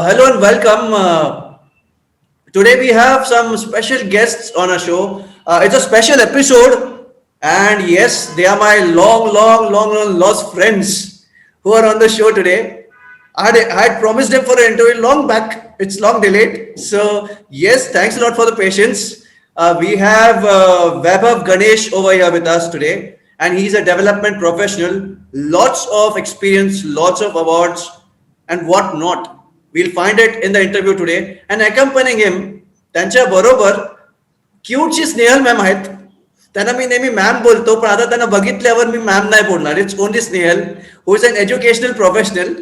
Hello and welcome. Today we have some special guests on our show. It's a special episode, and yes, they are my long lost friends who are on the show today. I had promised them for an interview long back. It's long delayed. So yes, thanks a lot for the patience. We have Vaibhav Ganesh over here with us today, and he's a development professional. Lots of experience, lots of awards, and what not. We'll find it in the interview today. And accompanying him, त्यांच्या बरोबर क्यूटची Snehal ma'am आहेत. त्यांना मी नेहमी ma'am बोलतो, पण आता त्यांना बघितल्यावर मी मॅम नाही बोलणार. It's only Snehal, who is an educational professional,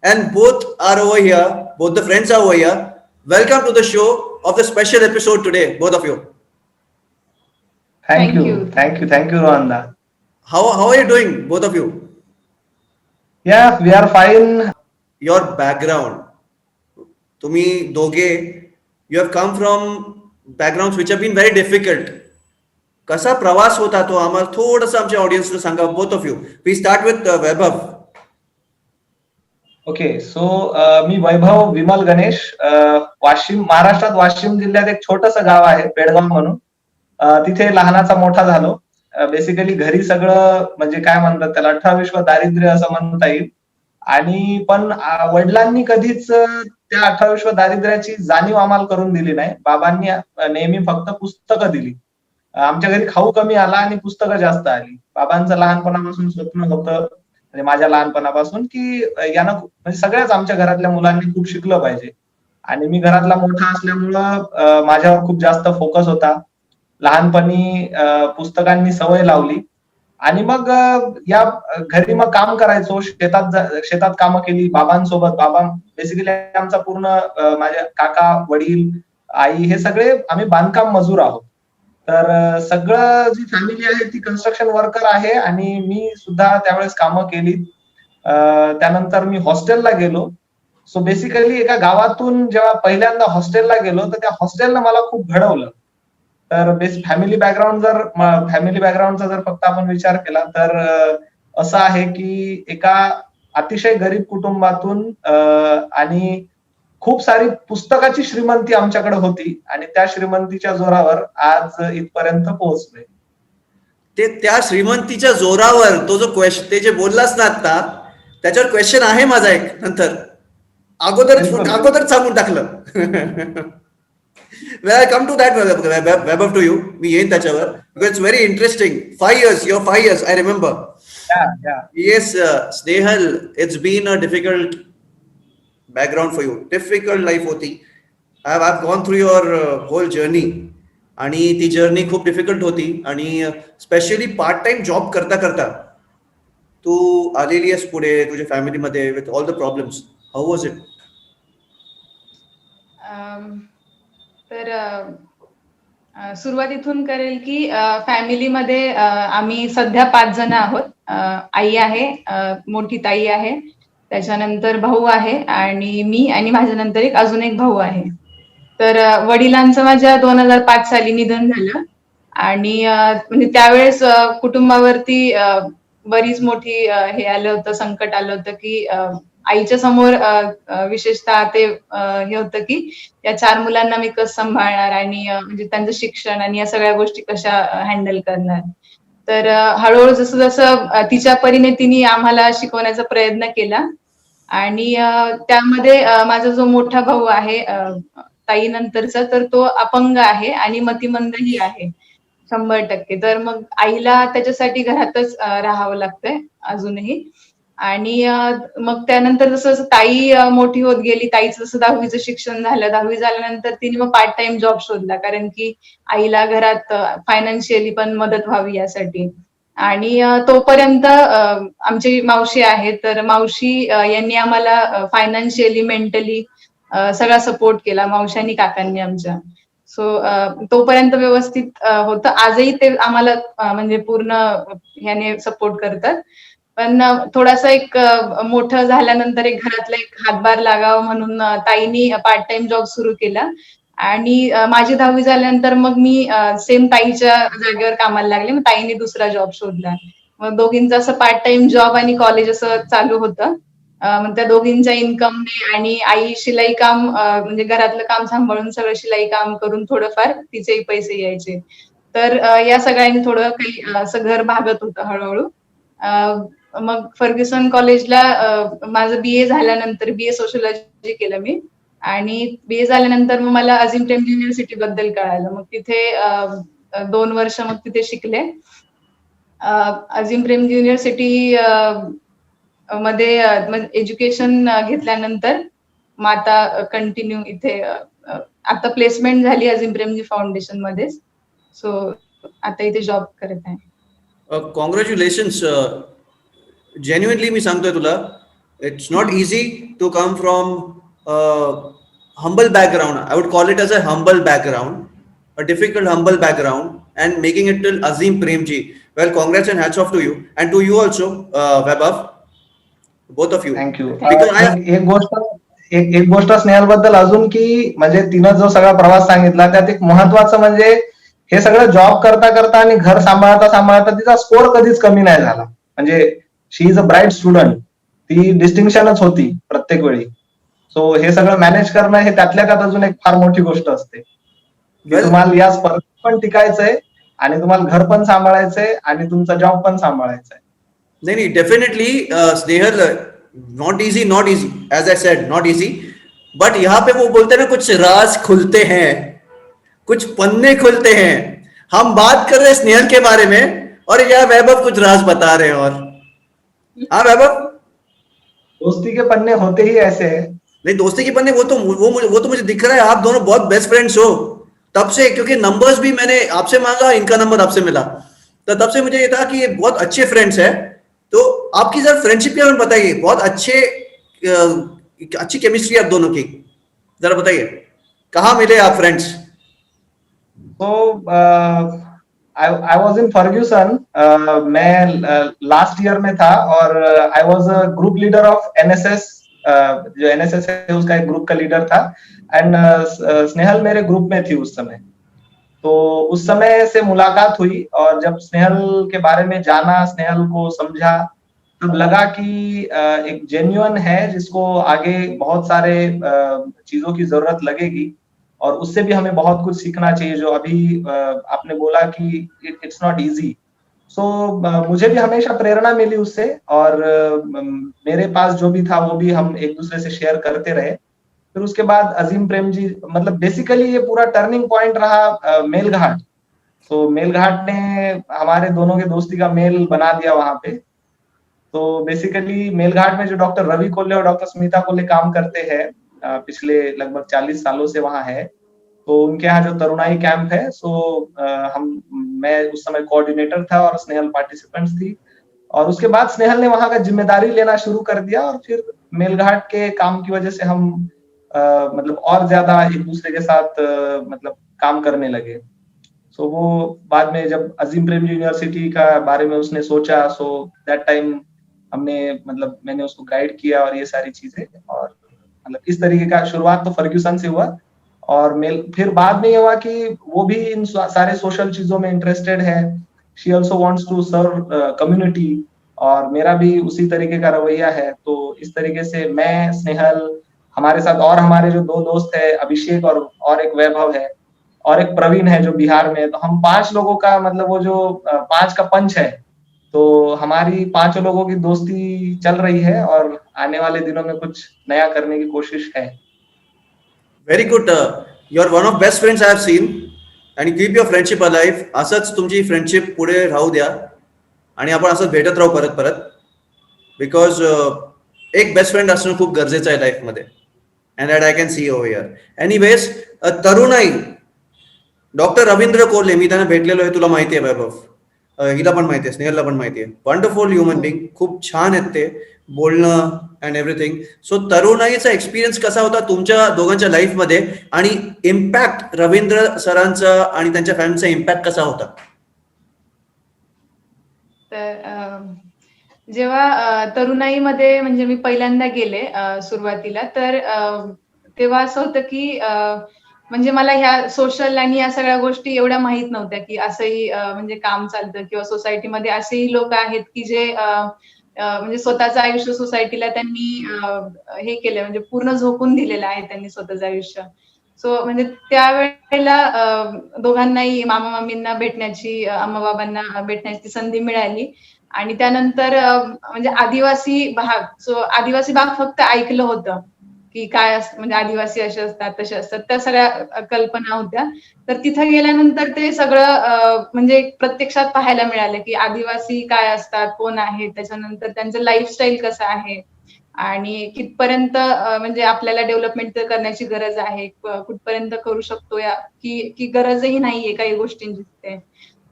and both are over here, both the friends are over here. Welcome to the show of the special episode today, both of you. Thank you. Thank you, Rohanda. How are you doing, both of you? Yeah, we are fine. Your background, तुम्ही दोघे, you have come from backgrounds which have been very difficult. कसा प्रवास होता तो आम्हाला थोडंसं आमच्या ऑडियन्सला सांगा, both of you. We start with Vaibhav. Okay, so मी वैभव विमल गणेश. वाशिम, महाराष्ट्रात वाशिम जिल्ह्यात एक छोटंसं गाव आहे पेडगाव म्हणून. तिथे लहानाचा मोठा झालो. बेसिकली घरी सगळं म्हणजे काय म्हणतात त्याला 18 विश्व दारिद्र्य असं म्हणता येईल. आणि पण वडिलांनी कधीच त्या 18 विश्व दारिद्र्याची जाणीव आम्हाला करून दिली नाही. बाबांनी नेहमी फक्त पुस्तकं दिली. आमच्या घरी खाऊ कमी आला आणि पुस्तकं जास्त आली. बाबांचं लहानपणापासून स्वप्न होतं, म्हणजे माझ्या लहानपणापासून, की यानं म्हणजे सगळ्याच आमच्या घरातल्या मुलांनी खूप शिकलं पाहिजे. आणि मी घरातला मोठा असल्यामुळं माझ्यावर खूप जास्त फोकस होता. लहानपणी पुस्तकांनी सवय लावली. आणि मग या घरी मग काम करायचो, शेतात कामं केली बाबांसोबत. बाबा बेसिकली आमचा पूर्ण माझ्या काका, वडील, आई हे सगळे आम्ही बांधकाम मजूर आहोत. तर सगळं जी फॅमिली आहे ती कन्स्ट्रक्शन वर्कर आहे आणि मी सुद्धा त्यावेळेस कामं केली. त्यानंतर मी हॉस्टेलला गेलो. सो बेसिकली एका गावातून जेव्हा पहिल्यांदा हॉस्टेलला गेलो तर त्या हॉस्टेलनं मला खूप घडवलं. तर फॅमिली बॅकग्राऊंडचा जर फक्त आपण विचार केला तर असं आहे की एका अतिशय गरीब कुटुंबातून आणि खूप सारी पुस्तकाची श्रीमंती आमच्याकडे होती आणि त्या श्रीमंतीच्या जोरावर आज इथपर्यंत पोहोचलोय. ते त्या श्रीमंतीच्या जोरावर तो जो क्वेश्चन, ते जे बोललास ना आता, त्याच्यावर क्वेश्चन आहे माझा एक नंतर. अगोदर सांगून टाकलं. Well, I come to that, Vaibhav, to you. मी येईन त्याच्यावर, because it's very interesting. 5 years, your 5 years, I remember. Yeah. Yes, Snehal, it's been a difficult background for you. Difficult life होती. I've gone through your whole journey. आणि ती journey खूप difficult होती. आणि specially part time job करता करता तू आलेली आहेस पुढे तुझ्या फॅमिलीमध्ये with all the problems. How was it? तर सुरुवात इथून करेल की फॅमिलीमध्ये आम्ही सध्या 5 जण आहोत. आई आहे, मोठी ताई आहे, त्याच्यानंतर भाऊ आहे आणि मी, आणि माझ्यानंतर अजून एक भाऊ आहे. तर वडिलांचं माझ्या 2005 साली निधन झालं आणि म्हणजे त्यावेळेस कुटुंबावरती बरीच मोठी हे आलं होतं, संकट आलं होतं की आईच्या समोर विशेषतः ते हे होतं की या 4 मुलांना मी कसं सांभाळणार आणि म्हणजे त्यांचं शिक्षण आणि या सगळ्या गोष्टी कशा हँडल करणार. तर हळूहळू जसं जसं तिच्या परीने तिने आम्हाला शिकवण्याचा प्रयत्न केला. आणि त्यामध्ये माझा जो मोठा भाऊ आहे ताई नंतरचा, तर तो अपंग आहे आणि मतिमंदही आहे 100%. तर मग आईला त्याच्यासाठी घरातच राहावं लागतंय अजूनही. आणि मग त्यानंतर जसं जसं ताई मोठी होत गेली, ताईचं जसं 10वीचं शिक्षण झालं, 10वी झाल्यानंतर तिने मग पार्ट टाइम जॉब शोधला, कारण की आईला घरात फायनान्शियली पण मदत व्हावी यासाठी. आणि तोपर्यंत आमची मावशी आहे, तर मावशी यांनी आम्हाला फायनान्शियली, मेंटली सगळा सपोर्ट केला, मावशी आणि काकांनी आमच्या. सो तोपर्यंत व्यवस्थित होतं. आजही ते आम्हाला म्हणजे पूर्ण ह्याने सपोर्ट करतात. पण थोडासा एक मोठं झाल्यानंतर एक घरातला एक हातभार लागावा म्हणून ताईनी पार्ट टाइम जॉब सुरू केला. आणि माझी 10वी झाल्यानंतर मग मी सेम ताईच्या जागेवर कामाला लागले. मग ताईने दुसरा जॉब शोधला. मग दोघींचं असं पार्ट टाइम जॉब आणि कॉलेज असं चालू होतं. मग त्या दोघींच्या इन्कमने आणि आई शिलाई काम म्हणजे घरातलं काम सांभाळून सगळं शिलाई काम करून थोडंफार तिचेही पैसे यायचे. तर या सगळ्यांनी थोडं काही असं घर भागत होतं हळूहळू. मग फर्ग्युसन कॉलेजला माझं BA झाल्यानंतर BA सोशियोलॉजी केलं मी आणि BA झाल्यानंतर मग मला अजिम प्रेमजी युनिव्हर्सिटी बद्दल कळालं. मग तिथे 2 वर्ष मग तिथे शिकले. अजिम प्रेमजी युनिव्हर्सिटी मध्ये एज्युकेशन घेतल्यानंतर मग आता कंटिन्यू इथे आता प्लेसमेंट झाली अजिम प्रेमजी फाउंडेशन मध्येच. सो आता इथे जॉब करत आहे. कॉंग्रॅच्युलेशन्स. जेन्युइनली मी सांगतोय तुला, it's not easy to come from humble background. I would call it as a humble background, a difficult humble background, and making it till Azim Premji. Well, congrats and hats off to you, and to you also, Vaibhav, both of you. Thank you. Because I एक गोष्ट स्नेहल बद्दल अजून की म्हणजे तिनं जो सगळा प्रवास सांगितला त्यात एक महत्वाचं म्हणजे हे सगळं जॉब करता करता आणि घर सांभाळता सांभाळता तिचा स्कोर कधीच कमी नाही झाला. म्हणजे शी इज अ ब्राईट स्टुडंट, ती डिस्टिंक्शनच होती प्रत्येक वेळी. सो हे सगळं मॅनेज करणं हे त्यातल्या त्यात अजून एक फार मोठी गोष्ट असते. तुम्हाला या स्पर्धेत पण टिकायचंय आणि तुम्हाला घर पण सांभाळायचंय आणि तुमचा जॉब पण सांभाळायचा आहे. नहीं, definitely Snehal, not easy, as I said, not easy. But यहाँ पे वो बोलते हैं ना, कुछ राज खुलते हैं, कुछ पन्ने खुलते हैं. हम बात कर रहे हैं स्नेहल के बारे में और यह वैभव कुछ राज बता रहे हैं. और हाँ वैभव, दोस्ती के पन्ने होते ही ऐसे हैं. नहीं, दोस्ती के पन्ने वो तो मुझे दिख रहा है. आप दोनों बहुत बेस्ट फ्रेंड्स हो तब से, क्योंकि नंबर्स भी मैंने आपसे मांगा, इनका नंबर आपसे मिला, तो तब से मुझे ये था कि ये बहुत अच्छे फ्रेंड्स हैं. तो आपकी जरा फ्रेंडशिप के बारे में बताइए. बहुत अच्छी केमिस्ट्री आप दोनों की, जरा बताइए कहाँ मिले आप फ्रेंड्स? तो आई वॉज इन फर्ग्यूसन. मैं लास्ट ईयर में था और I was a group leader of NSS. जो NSS है उसका एक ग्रुप का लीडर था एंड स्नेहल मेरे ग्रुप में थी उस समय. तो उस समय से मुलाकात हुई और जब स्नेहल के बारे में जाना, स्नेहल को समझा, तब लगा कि एक जेन्युइन है जिसको आगे बहुत सारे चीजों की जरूरत लगेगी और उससे भी हमें बहुत कुछ सीखना चाहिए. जो अभी आपने बोला कि इट्स नॉट इजी. सो मुझे भी हमेशा प्रेरणा मिली उससे और मेरे पास जो भी था वो भी हम एक दूसरे से शेयर करते रहे. फिर उसके बाद अजीम प्रेमजी, मतलब बेसिकली ये पूरा टर्निंग पॉइंट रहा मेलघाट. तो मेलघाट ने हमारे दोनों के दोस्ती का मेल बना दिया वहां पे. तो बेसिकली मेलघाट में जो डॉक्टर रवि कोल्ले और डॉक्टर स्मिता कोल्ले काम करते हैं, पिछले लगभग 40 सालों से वहां है. तो उनके यहाँ जो तरुणाई कैंप है, सो मैं उस समय कोऑर्डिनेटर था और स्नेहल पार्टिसिपेंट्स थी. और उसके बाद स्नेहल ने वहां का जिम्मेदारी लेना शुरू कर दिया और फिर मेलघाट के काम की वजह से हम मतलब और ज्यादा एक दूसरे के साथ मतलब काम करने लगे. सो वो बाद में जब अजीम प्रेमजी यूनिवर्सिटी का बारे में उसने सोचा, सो दैट टाइम हमने मतलब मैंने उसको गाइड किया और ये सारी चीजें. और मतलब इस तरीके का शुरुआत तो फर्ग्यूसन से हुआ और फिर बाद में ये हुआ कि वो भी इन सारे सोशल चीजों में इंटरेस्टेड है. She also wants to serve community और मेरा भी उसी तरीके का रवैया है. तो इस तरीके से मैं, स्नेहल, हमारे साथ और हमारे जो 2 दोस्त है, अभिषेक और एक वैभव है और एक प्रवीण है जो बिहार में है. तो हम 5 लोगों का मतलब वो जो 5 का पंच है. तो हमारी 5 लोगों की दोस्ती चल रही है और आने वाले दिनों में कुछ नया करने की कोशिश है. Very good. You are one of best friends I have seen आणि कीप युअर फ्रेंडशिप अलाइव्ह. असंच तुमची फ्रेंडशिप पुढे राहू द्या आणि आपण असंच भेटत राहू परत परत. बिकॉज एक बेस्ट फ्रेंड असणं खूप गरजेचं आहे लाईफमध्ये. And that I can see over here. Anyways, तरुणाई डॉक्टर रवींद्र कोल्हे, मी त्यांना भेटलेलो आहे, तुला माहिती आहे वैभव, हिला पण माहिती आहे, स्नेहलला पण माहिती आहे. वंडरफुल ह्युमन बिंग, खूप छान आहेत ते, बोलणं अँड एव्हरीथिंग. सो तरुणाईचा एक्सपिरियन्स कसा होता तुमच्या दोघांच्या लाईफमध्ये आणि इम्पॅक्ट रवींद्र सरांचा आणि त्यांच्या फॅमिलीचा इम्पॅक्ट कसा होता? तर जेव्हा तरुणाईमध्ये म्हणजे मी पहिल्यांदा गेले सुरुवातीला, तर तेव्हा असं होतं की म्हणजे मला ह्या सोशल आणि या सगळ्या गोष्टी एवढ्या माहित नव्हत्या की असंही म्हणजे काम चालतं किंवा सोसायटीमध्ये असेही लोक आहेत की जे म्हणजे स्वतःचं आयुष्य सोसायटीला त्यांनी हे केलं, म्हणजे पूर्ण झोकून दिलेलं आहे त्यांनी स्वतःचं आयुष्य. सो म्हणजे त्यावेळेला दोघांनाही मामा मामींना भेटण्याची, आम्हा बाबांना भेटण्याची संधी मिळाली. आणि त्यानंतर म्हणजे आदिवासी भाग, सो आदिवासी भाग फक्त ऐकलं होतं की काय असतं, म्हणजे आदिवासी असे असतात तसे असतात, त्या सगळ्या कल्पना होत्या. तर तिथं गेल्यानंतर ते सगळं म्हणजे प्रत्यक्षात पाहायला मिळालं की आदिवासी काय असतात, कोण आहेत, त्याच्यानंतर त्यांचं लाईफस्टाईल कसं आहे आणि कितपर्यंत म्हणजे आपल्याला डेव्हलपमेंट करण्याची गरज आहे, कुठपर्यंत करू शकतो या की गरजही नाहीये काही गोष्टींची तिथे.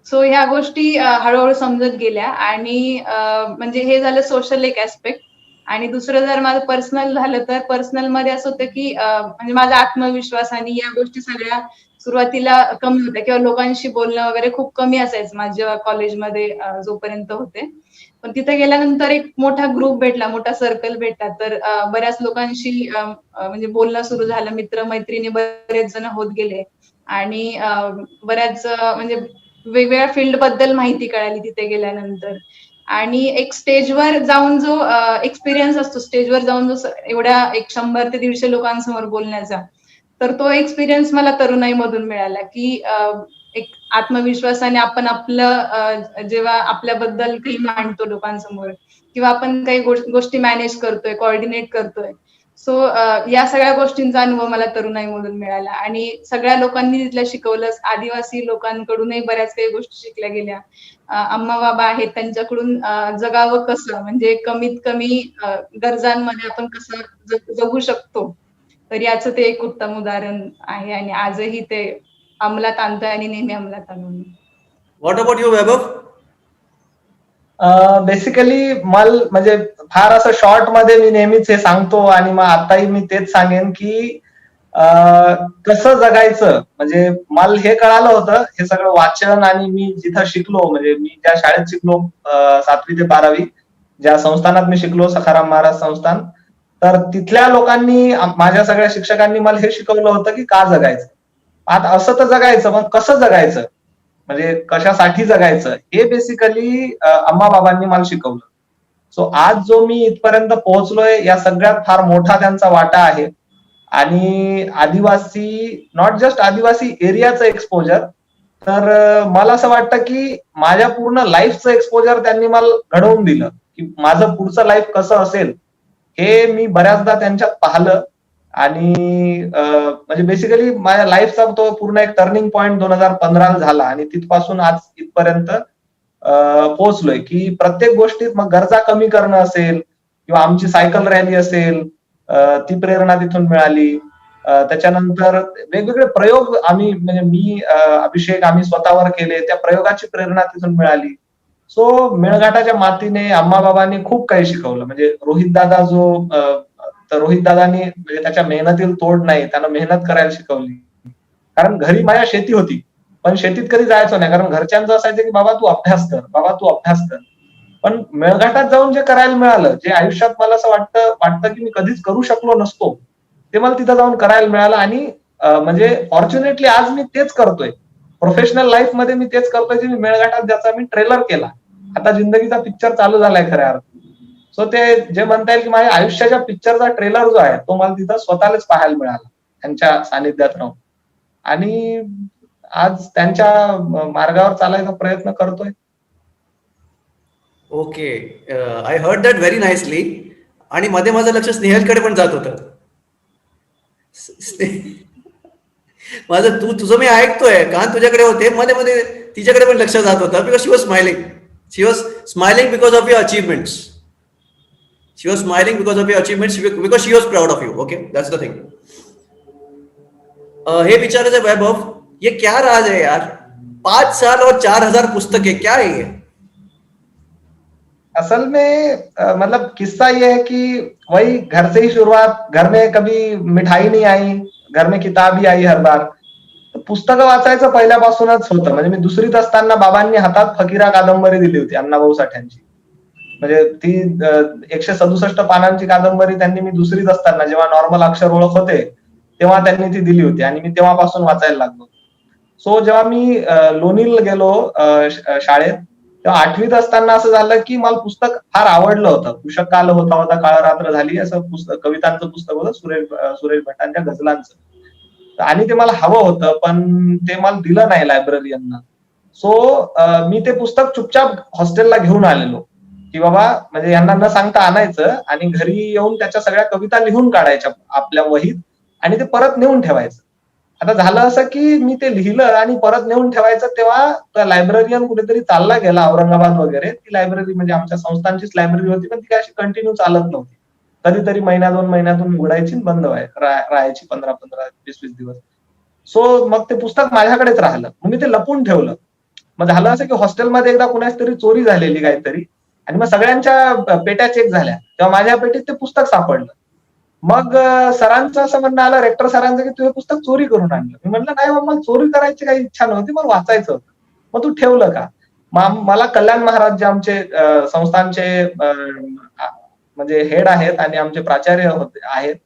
सो ह्या गोष्टी हळूहळू समजत गेल्या. आणि म्हणजे हे झालं सोशल एक ऍस्पेक्ट. आणि दुसरं जर माझं पर्सनल झालं तर पर्सनल मध्ये असं होतं की म्हणजे माझा आत्मविश्वास आणि या गोष्टी सगळ्या सुरुवातीला कमी होत्या, किंवा लोकांशी बोलणं वगैरे खूप कमी असायचं माझं जेव्हा कॉलेजमध्ये जोपर्यंत होते. पण तिथे गेल्यानंतर एक मोठा ग्रुप भेटला, मोठा सर्कल भेटला, तर बऱ्याच लोकांशी म्हणजे बोलणं सुरू झालं, मित्र मैत्रिणी बरेच जण होत गेले. आणि बऱ्याच म्हणजे वेगवेगळ्या फील्ड बद्दल माहिती कळाली तिथे गेल्यानंतर. आणि एक स्टेजवर जाऊन जो एक्सपिरियन्स असतो, स्टेजवर जाऊन जो एवढ्या एक 100 ते 150 लोकांसमोर बोलण्याचा, तर तो एक्सपिरियन्स मला तरुणाईमधून मिळाला की एक आत्मविश्वासाने आपण आपलं जेव्हा आपल्याबद्दल काही मांडतो लोकांसमोर, किंवा आपण काही गोष्टी मॅनेज करतोय, कोऑर्डिनेट करतोय. सो या सगळ्या गोष्टींचा अनुभव मला तरुणाईमधून मिळाला. आणि सगळ्या लोकांनी तिथल्या शिकवलंच, आदिवासी लोकांकडूनही बऱ्याच काही गोष्टी शिकल्या गेल्या. अम्मा बाबा आहेत त्यांच्याकडून जगावं कसं, म्हणजे कमीत कमी गरजांमध्ये आपण कसं जगू शकतो. तर याचं ते एक उत्तम उदाहरण आहे आणि आजही ते अंमलात आणतोय आणि नेहमी अंमलात आणून. What about you, Vaibhav? Basically म्हणजे फार असं शॉर्ट मध्ये मी नेहमीच हे सांगतो आणि मग आताही मी तेच सांगेन की कसं जगायचं, म्हणजे मला हे कळालं होतं हे सगळं वाचन, आणि मी जिथं शिकलो, म्हणजे मी ज्या शाळेत शिकलो 7वी ते 12वी, ज्या संस्थानात मी शिकलो, सखाराम महाराज संस्थान, तर तिथल्या लोकांनी, माझ्या सगळ्या शिक्षकांनी मला हे शिकवलं होतं की का जगायचं. आता असं तर जगायचं, मग कसं जगायचं, म्हणजे कशासाठी जगायचं, हे बेसिकली अम्मा बाबांनी मला शिकवलं. सो आज जो मी इथपर्यंत पोहोचलोय, या सगळ्यात फार मोठा त्यांचा वाटा आहे. आणि आदिवासी, नॉट जस्ट आदिवासी एरियाचं एक्सपोजर, तर मला असं वाटतं की माझ्या पूर्ण लाईफचं एक्सपोजर त्यांनी मला घडवून दिलं, की माझं पुढचं लाईफ कसं असेल हे मी बऱ्याचदा त्यांच्यात पाहिलं. आणि म्हणजे बेसिकली माझ्या लाईफचा तो पूर्ण एक टर्निंग पॉइंट 2015 झाला, आणि तिथपासून आज इथपर्यंत पोहोचलोय, की प्रत्येक गोष्टीत मग गरजा कमी करणं असेल, किंवा आमची सायकल रॅली असेल, ती प्रेरणा तिथून मिळाली. त्याच्यानंतर वेगवेगळे प्रयोग आम्ही, म्हणजे मी, अभिषेक, आम्ही स्वतःवर केले, त्या प्रयोगाची प्रेरणा तिथून मिळाली. सो मेळघाटाच्या मातीने अम्मा बाबांनी खूप काही शिकवलं. म्हणजे रोहित दादा तर रोहित दादानी, म्हणजे त्याच्या मेहनतीला तोड नाही, त्यानं मेहनत करायला शिकवली. कारण घरी माझ्या शेती होती, पण शेतीत कधी जायचो नाही, कारण घरच्यांचं असायचं की बाबा तू अभ्यास कर, बाबा तू अभ्यास कर. पण मेळघाटात जाऊन जे करायला मिळालं, जे आयुष्यात मला असं वाटतं की मी कधीच करू शकलो नसतो, ते मला तिथं जाऊन करायला मिळालं. आणि म्हणजे फॉर्च्युनेटली आज मी तेच करतोय. प्रोफेशनल लाईफ मध्ये मी तेच करतोय, की मी मेळघाटात ज्याचा मी ट्रेलर केला. आता जिंदगीचा पिक्चर चालू झालाय खऱ्या अर्थात. सो ते जे म्हणता येईल की माझ्या आयुष्याच्या पिक्चरचा ट्रेलर जो आहे, तो मला तिथं स्वतःलाच पाहायला मिळाला, त्यांच्या सानिध्यात राहून. आणि आज त्यांच्या मार्गावर चालायचा प्रयत्न करतोय. Okay, I heard that very nicely. आणि मध्ये माझं लक्ष स्नेहलकडे पण जात होतं. तुझं मी ऐकतोय, कान तुझ्याकडे होते, मध्ये मध्ये तिच्याकडे पण लक्ष जात होतं, because she was smiling. She was smiling because of your achievements. She was smiling because of your achievements, because she was proud of you. Okay, that's the thing. हे विचारायचं वैभव, ये क्या राज है यार? 5 साल और 4,000 पुस्तकें, क्या है ये? असल में मतलब किस्सा ये है कि वही घर से ही शुरुआत, घर में कभी मिठाई नहीं आई, घर में किताब ही आई हर बार. पुस्तकं वाचायचं पहिल्यापासूनच होतं. म्हणजे मी 2रीत असताना बाबांनी हातात फकीरा कादंबरी दिली होती अण्णाभाऊ साठ्यांची. म्हणजे ती 167 पानांची कादंबरी त्यांनी मी 2रीत असताना, जेव्हा नॉर्मल अक्षर ओळख होते, तेव्हा त्यांनी ती दिली होती, आणि मी तेव्हापासून वाचायला लागलो. सो जेव्हा मी लोणीला गेलो शाळेत, तेव्हा 8वीत असताना असं झालं की मला पुस्तक फार आवडलं होतं. पुस्तक काल होता होता काळ रात्र झाली असं पुस्तक, कवितांचं पुस्तक होतं, सुरेश भटांच्या गझलांचं. आणि ते मला हवं होतं, पण ते मला दिलं नाही लायब्ररीयननं. सो मी ते पुस्तक चुपचाप हॉस्टेलला घेऊन आलेलो, की बाबा म्हणजे यांना न सांगता आणायचं आणि घरी येऊन त्याच्या सगळ्या कविता लिहून काढायच्या आपल्या वहीत आणि ते परत नेऊन ठेवायचं. आता झालं असं की मी ते लिहिलं आणि परत नेऊन ठेवायचं, तेव्हा लायब्ररीयन कुठेतरी चालला गेला औरंगाबाद वगैरे. ती लायब्ररी म्हणजे आमच्या संस्थांचीच लायब्ररी होती, पण ती काय अशी कंटिन्यू चालत नव्हती. कधीतरी महिन्या 2 महिन्यातून उघडायची आणि बंद राहायची 15-15, 20-20 दिवस. सो मग ते पुस्तक माझ्याकडेच राहिलं. मग मी ते लपून ठेवलं. मग झालं असं की हॉस्टेलमध्ये एकदा कुणाची तरी चोरी झालेली काहीतरी आणि मग सगळ्यांच्या पेट्या चेक झाल्या. तेव्हा माझ्या पेटीत ते पुस्तक सापडलं. मग सरांचं असं म्हणणं आलं, रेक्टर सरांचं, की तू हे पुस्तक चोरी करून आणलं. मी म्हटलं नाही बाबा, मला चोरी करायची काही इच्छा नव्हती, मला वाचायचं होतं. मग तू ठेवलं का? मला कल्याण महाराज जे आमचे संस्थांचे म्हणजे हेड आहेत आणि आमचे प्राचार्य आहेत,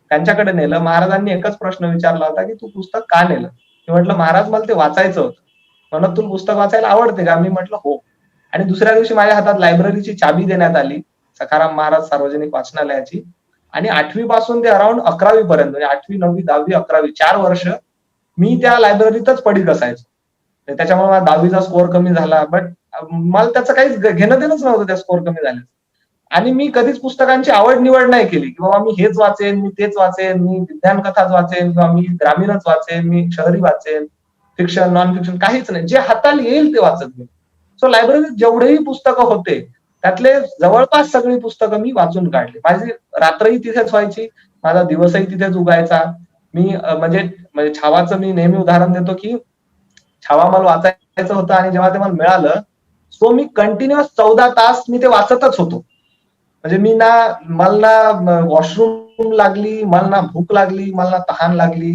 त्यांच्याकडे नेलं. महाराजांनी एकच प्रश्न विचारला होता, की तू पुस्तक का नेलं? मी म्हटलं महाराज मला ते वाचायचं होतं. म्हणत तुला पुस्तक वाचायला आवडते का? मी म्हटलं हो. आणि दुसऱ्या दिवशी माझ्या हातात लायब्ररीची चाबी देण्यात आली, सखाराम महाराज सार्वजनिक वाचनालयाची. आणि 8वी पासून ते अराउंड 11वी पर्यंत, म्हणजे 8वी, 9वी, 10वी, 11वी 4 वर्ष मी त्या लायब्ररीतच पडीत असायचो. त्याच्यामुळे मला 10वीचा स्कोअर कमी झाला, बट मला त्याचं काहीच घेणं देणंच नव्हतं त्या स्कोअर कमी झाल्याचं. आणि मी कधीच पुस्तकांची आवड निवड नाही केली, की बाबा मी हेच वाचेन, मी तेच वाचेन, मी विज्ञान कथाच वाचेन किंवा मी ग्रामीणच वाचेन, मी शहरी वाचेन, फिक्शन, नॉन फिक्शन काहीच नाही. जे हाताला येईल ते वाचत गेलो. सो लायब्ररीत जेवढेही पुस्तकं होते त्यातले जवळपास सगळी पुस्तकं मी वाचून काढली. माझी रात्रही तिथेच व्हायची, माझा दिवसही तिथेच उगायचा. मी म्हणजे छावाचं मी नेहमी उदाहरण देतो, की छावा मला वाचायचं होतं आणि जेव्हा ते मला मिळालं, सो मी कंटिन्युअस 14 तास मी ते वाचतच होतो. म्हणजे मला ना वॉशरूम लागली, मला ना भूक लागली, मला ना तहान लागली.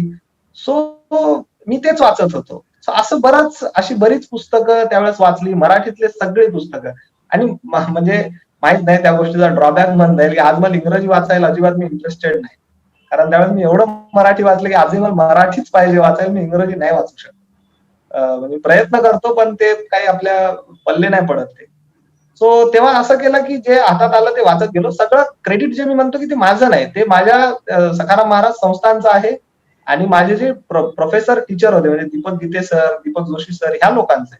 सो मी तेच वाचत होतो. सो अशी बरीच पुस्तकं त्यावेळेस वाचली, मराठीतले सगळे पुस्तकं. आणि म्हणजे माहित नाही त्या गोष्टीचा ड्रॉबॅक म्हणता येईल, की आज मला इंग्रजी वाचायला अजिबात मी इंटरेस्टेड नाही. कारण त्यावेळेस मी एवढं मराठी वाचलं, की आजही मला मराठीच पाहिजे वाचायला, मी इंग्रजी नाही वाचू शकत. म्हणजे प्रयत्न करतो, पण ते काही आपल्या पल्ले नाही पडत ते. सो तेव्हा असं केलं, की जे हातात आलं ते वाचत गेलो. सगळं क्रेडिट जे मी म्हणतो, की ते माझं नाही, ते माझ्या सखाराम महाराज संस्थांचं आहे. आणि माझे जे प्रोफेसर टीचर होते, म्हणजे दीपक गीते सर, दीपक जोशी सर, ह्या लोकांचे.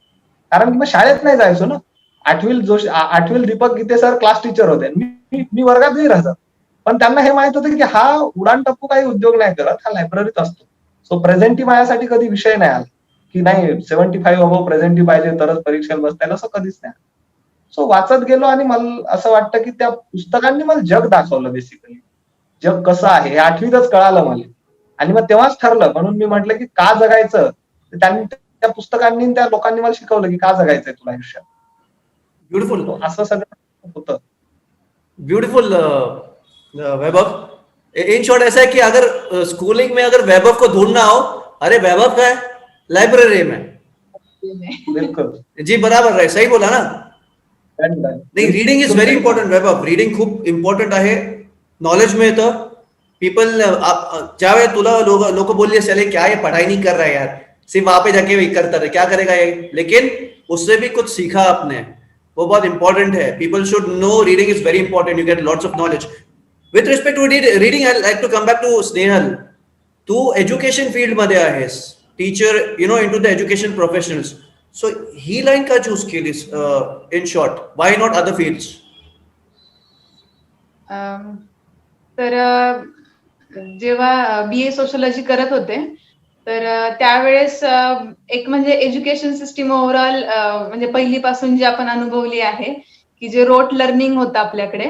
कारण की मग शाळेत नाही जायचो ना. 8वी दीपक गीते सर क्लास टीचर होते. मी वर्गातही राहतो. पण त्यांना हे माहित होतं, की हा उडाण टप्पू काही उद्योग नाही करत, हा लायब्ररीत असतो. सो प्रेझेंटी माझ्यासाठी कधी विषय नाही आला, की नाही 75 अबव प्रेझेंटी पाहिजे तरच परीक्षेला बसता येईल, असं कधीच नाही. सो वाचत गेलो आणि मला असं वाटतं, की त्या पुस्तकांनी मला जग दाखवलं बेसिकली. जग कसं आहे हे 8वीतच कळालं मला. आणि मग तेव्हाच ठरलं, म्हणून मी म्हटलं, की का जगायचं? त्यांनी त्या पुस्तकांनी त्या लोकांनी मला शिकवलं, की का जगायचंय तुला आयुष्यात. ब्युटिफुल. असं सगळं होतं. Beautiful Vaibhav. इन शॉर्ट ऐसा है कि अगर स्कूलिंग में अगर वैभव को ढूंढना हो, अरे वैभव का है लाइब्रेरी में। बिलकुल. जी बराबर है, सही बोला ना? नहीं, रीडिंग इज व्हेरी सही. इंपॉर्टंट वैभव, रीडिंग खूप इम्पॉर्टंट आहे. नॉलेज मिळतं. पीपल ज्यावेळेस तुला लोक बोलली असेल क्या ये पढ़ाई नहीं कर रहा है यार, सिर्फ वहां पे जाके वही करता रहे, क्या करेगा ये, लेकिन उससे भी कुछ सीखा आपने, वो बहुत इंपॉर्टेंट है. People should know reading is very important, you get lots of knowledge. With respect to reading, I like to come back to Snehal. तू एज्युकेशन फील्ड मध्ये आहेस, teacher, in to the education professionals. So ही line का choose केलीस? In short, why not other fields? तर जेव्हा BA sociology करत होते, तर त्यावेळेस एक म्हणजे एज्युकेशन सिस्टीम ओव्हरऑल म्हणजे पहिलीपासून जी आपण अनुभवली आहे, की जे रोट लर्निंग होतं आपल्याकडे,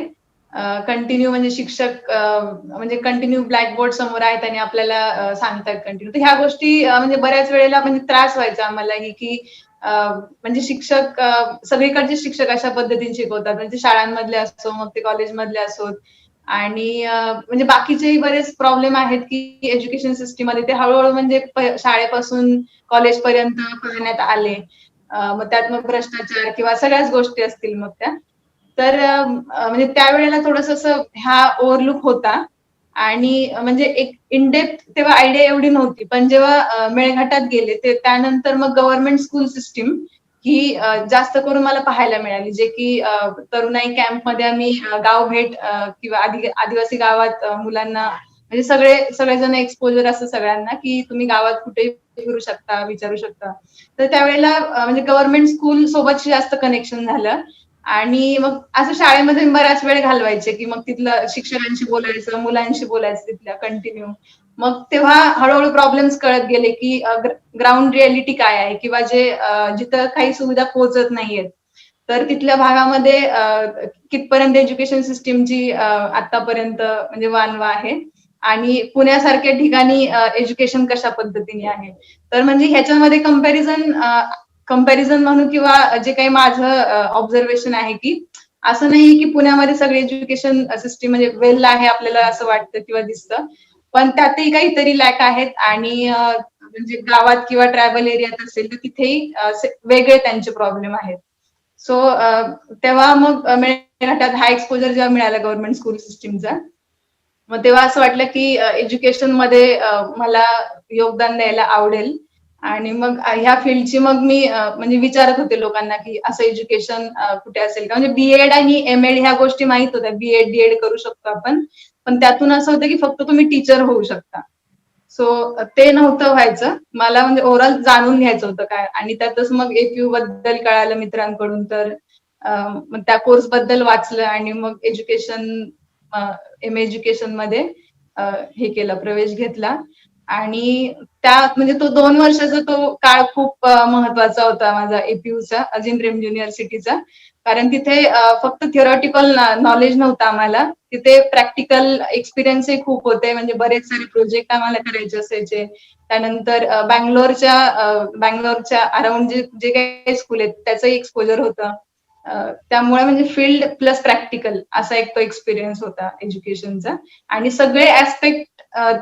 कंटिन्यू म्हणजे शिक्षक म्हणजे कंटिन्यू ब्लॅकबोर्ड समोर आहेत आणि आपल्याला सांगतात कंटिन्यू. तर ह्या गोष्टी म्हणजे बऱ्याच वेळेला म्हणजे त्रास व्हायचा आम्हालाही, की म्हणजे शिक्षक सगळीकडचे शिक्षक अशा पद्धतीने शिकवतात, म्हणजे शाळांमधले असो, मग ते कॉलेजमधले असोत. आणि म्हणजे बाकीचेही बरेच प्रॉब्लेम आहेत, की एज्युकेशन सिस्टीम मध्ये ते हळूहळू म्हणजे शाळेपासून कॉलेज पर्यंत पाहण्यात आले. मग त्यात मग भ्रष्टाचार किंवा सगळ्याच गोष्टी असतील मग त्या. तर म्हणजे त्यावेळेला थोडंसं असं हा ओव्हरलुक होता. आणि म्हणजे एक इनडेप्थ तेव्हा आयडिया एवढी नव्हती. पण जेव्हा मेळघाटात गेले, ते त्यानंतर मग गव्हर्नमेंट स्कूल सिस्टीम ही जास्त करून मला पाहायला मिळाली, जे की तरुणाई कॅम्पमध्ये आम्ही गाव भेट किंवा आदिवासी गावात मुलांना म्हणजे सगळेजण एक्सपोजर असतं सगळ्यांना, की तुम्ही गावात कुठेही फिरू शकता, विचारू शकता. तर त्यावेळेला म्हणजे गव्हर्नमेंट स्कूल सोबतची जास्त कनेक्शन झालं आणि मग असं शाळेमध्ये मी बराच वेळ घालवायचे, की मग तिथलं शिक्षकांशी बोलायचं, मुलांशी बोलायचं तिथल्या कंटिन्यू. मग तेव्हा हळूहळू प्रॉब्लेम्स कळत गेले, की ग्राउंड रियालिटी काय आहे किंवा जिथं काही सुविधा पोहोचत नाहीयेत. तर तिथल्या भागामध्ये कितपर्यंत एज्युकेशन सिस्टीमची आतापर्यंत म्हणजे वानवा आहे आणि पुण्यासारख्या ठिकाणी एज्युकेशन कशा पद्धतीने आहे. तर म्हणजे ह्याच्यामध्ये कंपॅरिझन म्हणू किंवा जे काही माझं ऑब्झर्वेशन आहे, की असं नाही की पुण्यामध्ये सगळे एज्युकेशन सिस्टीम म्हणजे वेल आहे आपल्याला असं वाटतं किंवा दिसतं. पण त्यातही काहीतरी लॅक आहेत आणि म्हणजे गावात किंवा ट्रायबल एरियात असेल तर तिथेही वेगळे त्यांचे प्रॉब्लेम आहेत. सो तेव्हा मग मेळघाटात हा एक्सपोजर जेव्हा मिळाला गव्हर्नमेंट स्कूल सिस्टीमचा, मग तेव्हा असं वाटलं की एज्युकेशन मध्ये मला योगदान द्यायला आवडेल आणि मग ह्या फील्डची मग मी म्हणजे विचारत होते लोकांना की असं एज्युकेशन कुठे असेल का, म्हणजे बीएड आणि एमएड ह्या गोष्टी माहित होत्या, बीएड डीएड करू शकतो आपण, पण त्यातून असं होतं की फक्त तुम्ही टीचर होऊ शकता. सो ते नव्हतं व्हायचं, मला म्हणजे ओव्हरऑल जाणून घ्यायचं होतं काय, आणि त्यातच मग एपीयू बद्दल कळालं मित्रांकडून. तर मग त्या कोर्स बद्दल वाचलं आणि मग एज्युकेशन मध्ये हे केलं, प्रवेश घेतला. आणि त्या म्हणजे तो 2 वर्षाचा तो काळ खूप महत्वाचा होता माझा एपीयूचा, अजिम प्रेम युनिव्हर्सिटीचा. कारण तिथे फक्त थिअरॉटिकल नॉलेज नव्हतं आम्हाला, तिथे प्रॅक्टिकल एक्सपिरियन्सही खूप होते, म्हणजे बरेच सारे प्रोजेक्ट आम्हाला करायचे असायचे. त्यानंतर बँगलोरच्या अराउंड जे काही स्कूल आहेत त्याचंही एक्सपोजर होतं. त्यामुळे म्हणजे फील्ड प्लस प्रॅक्टिकल असा एक तो एक्सपिरियन्स होता एज्युकेशनचा. आणि सगळे ऍस्पेक्ट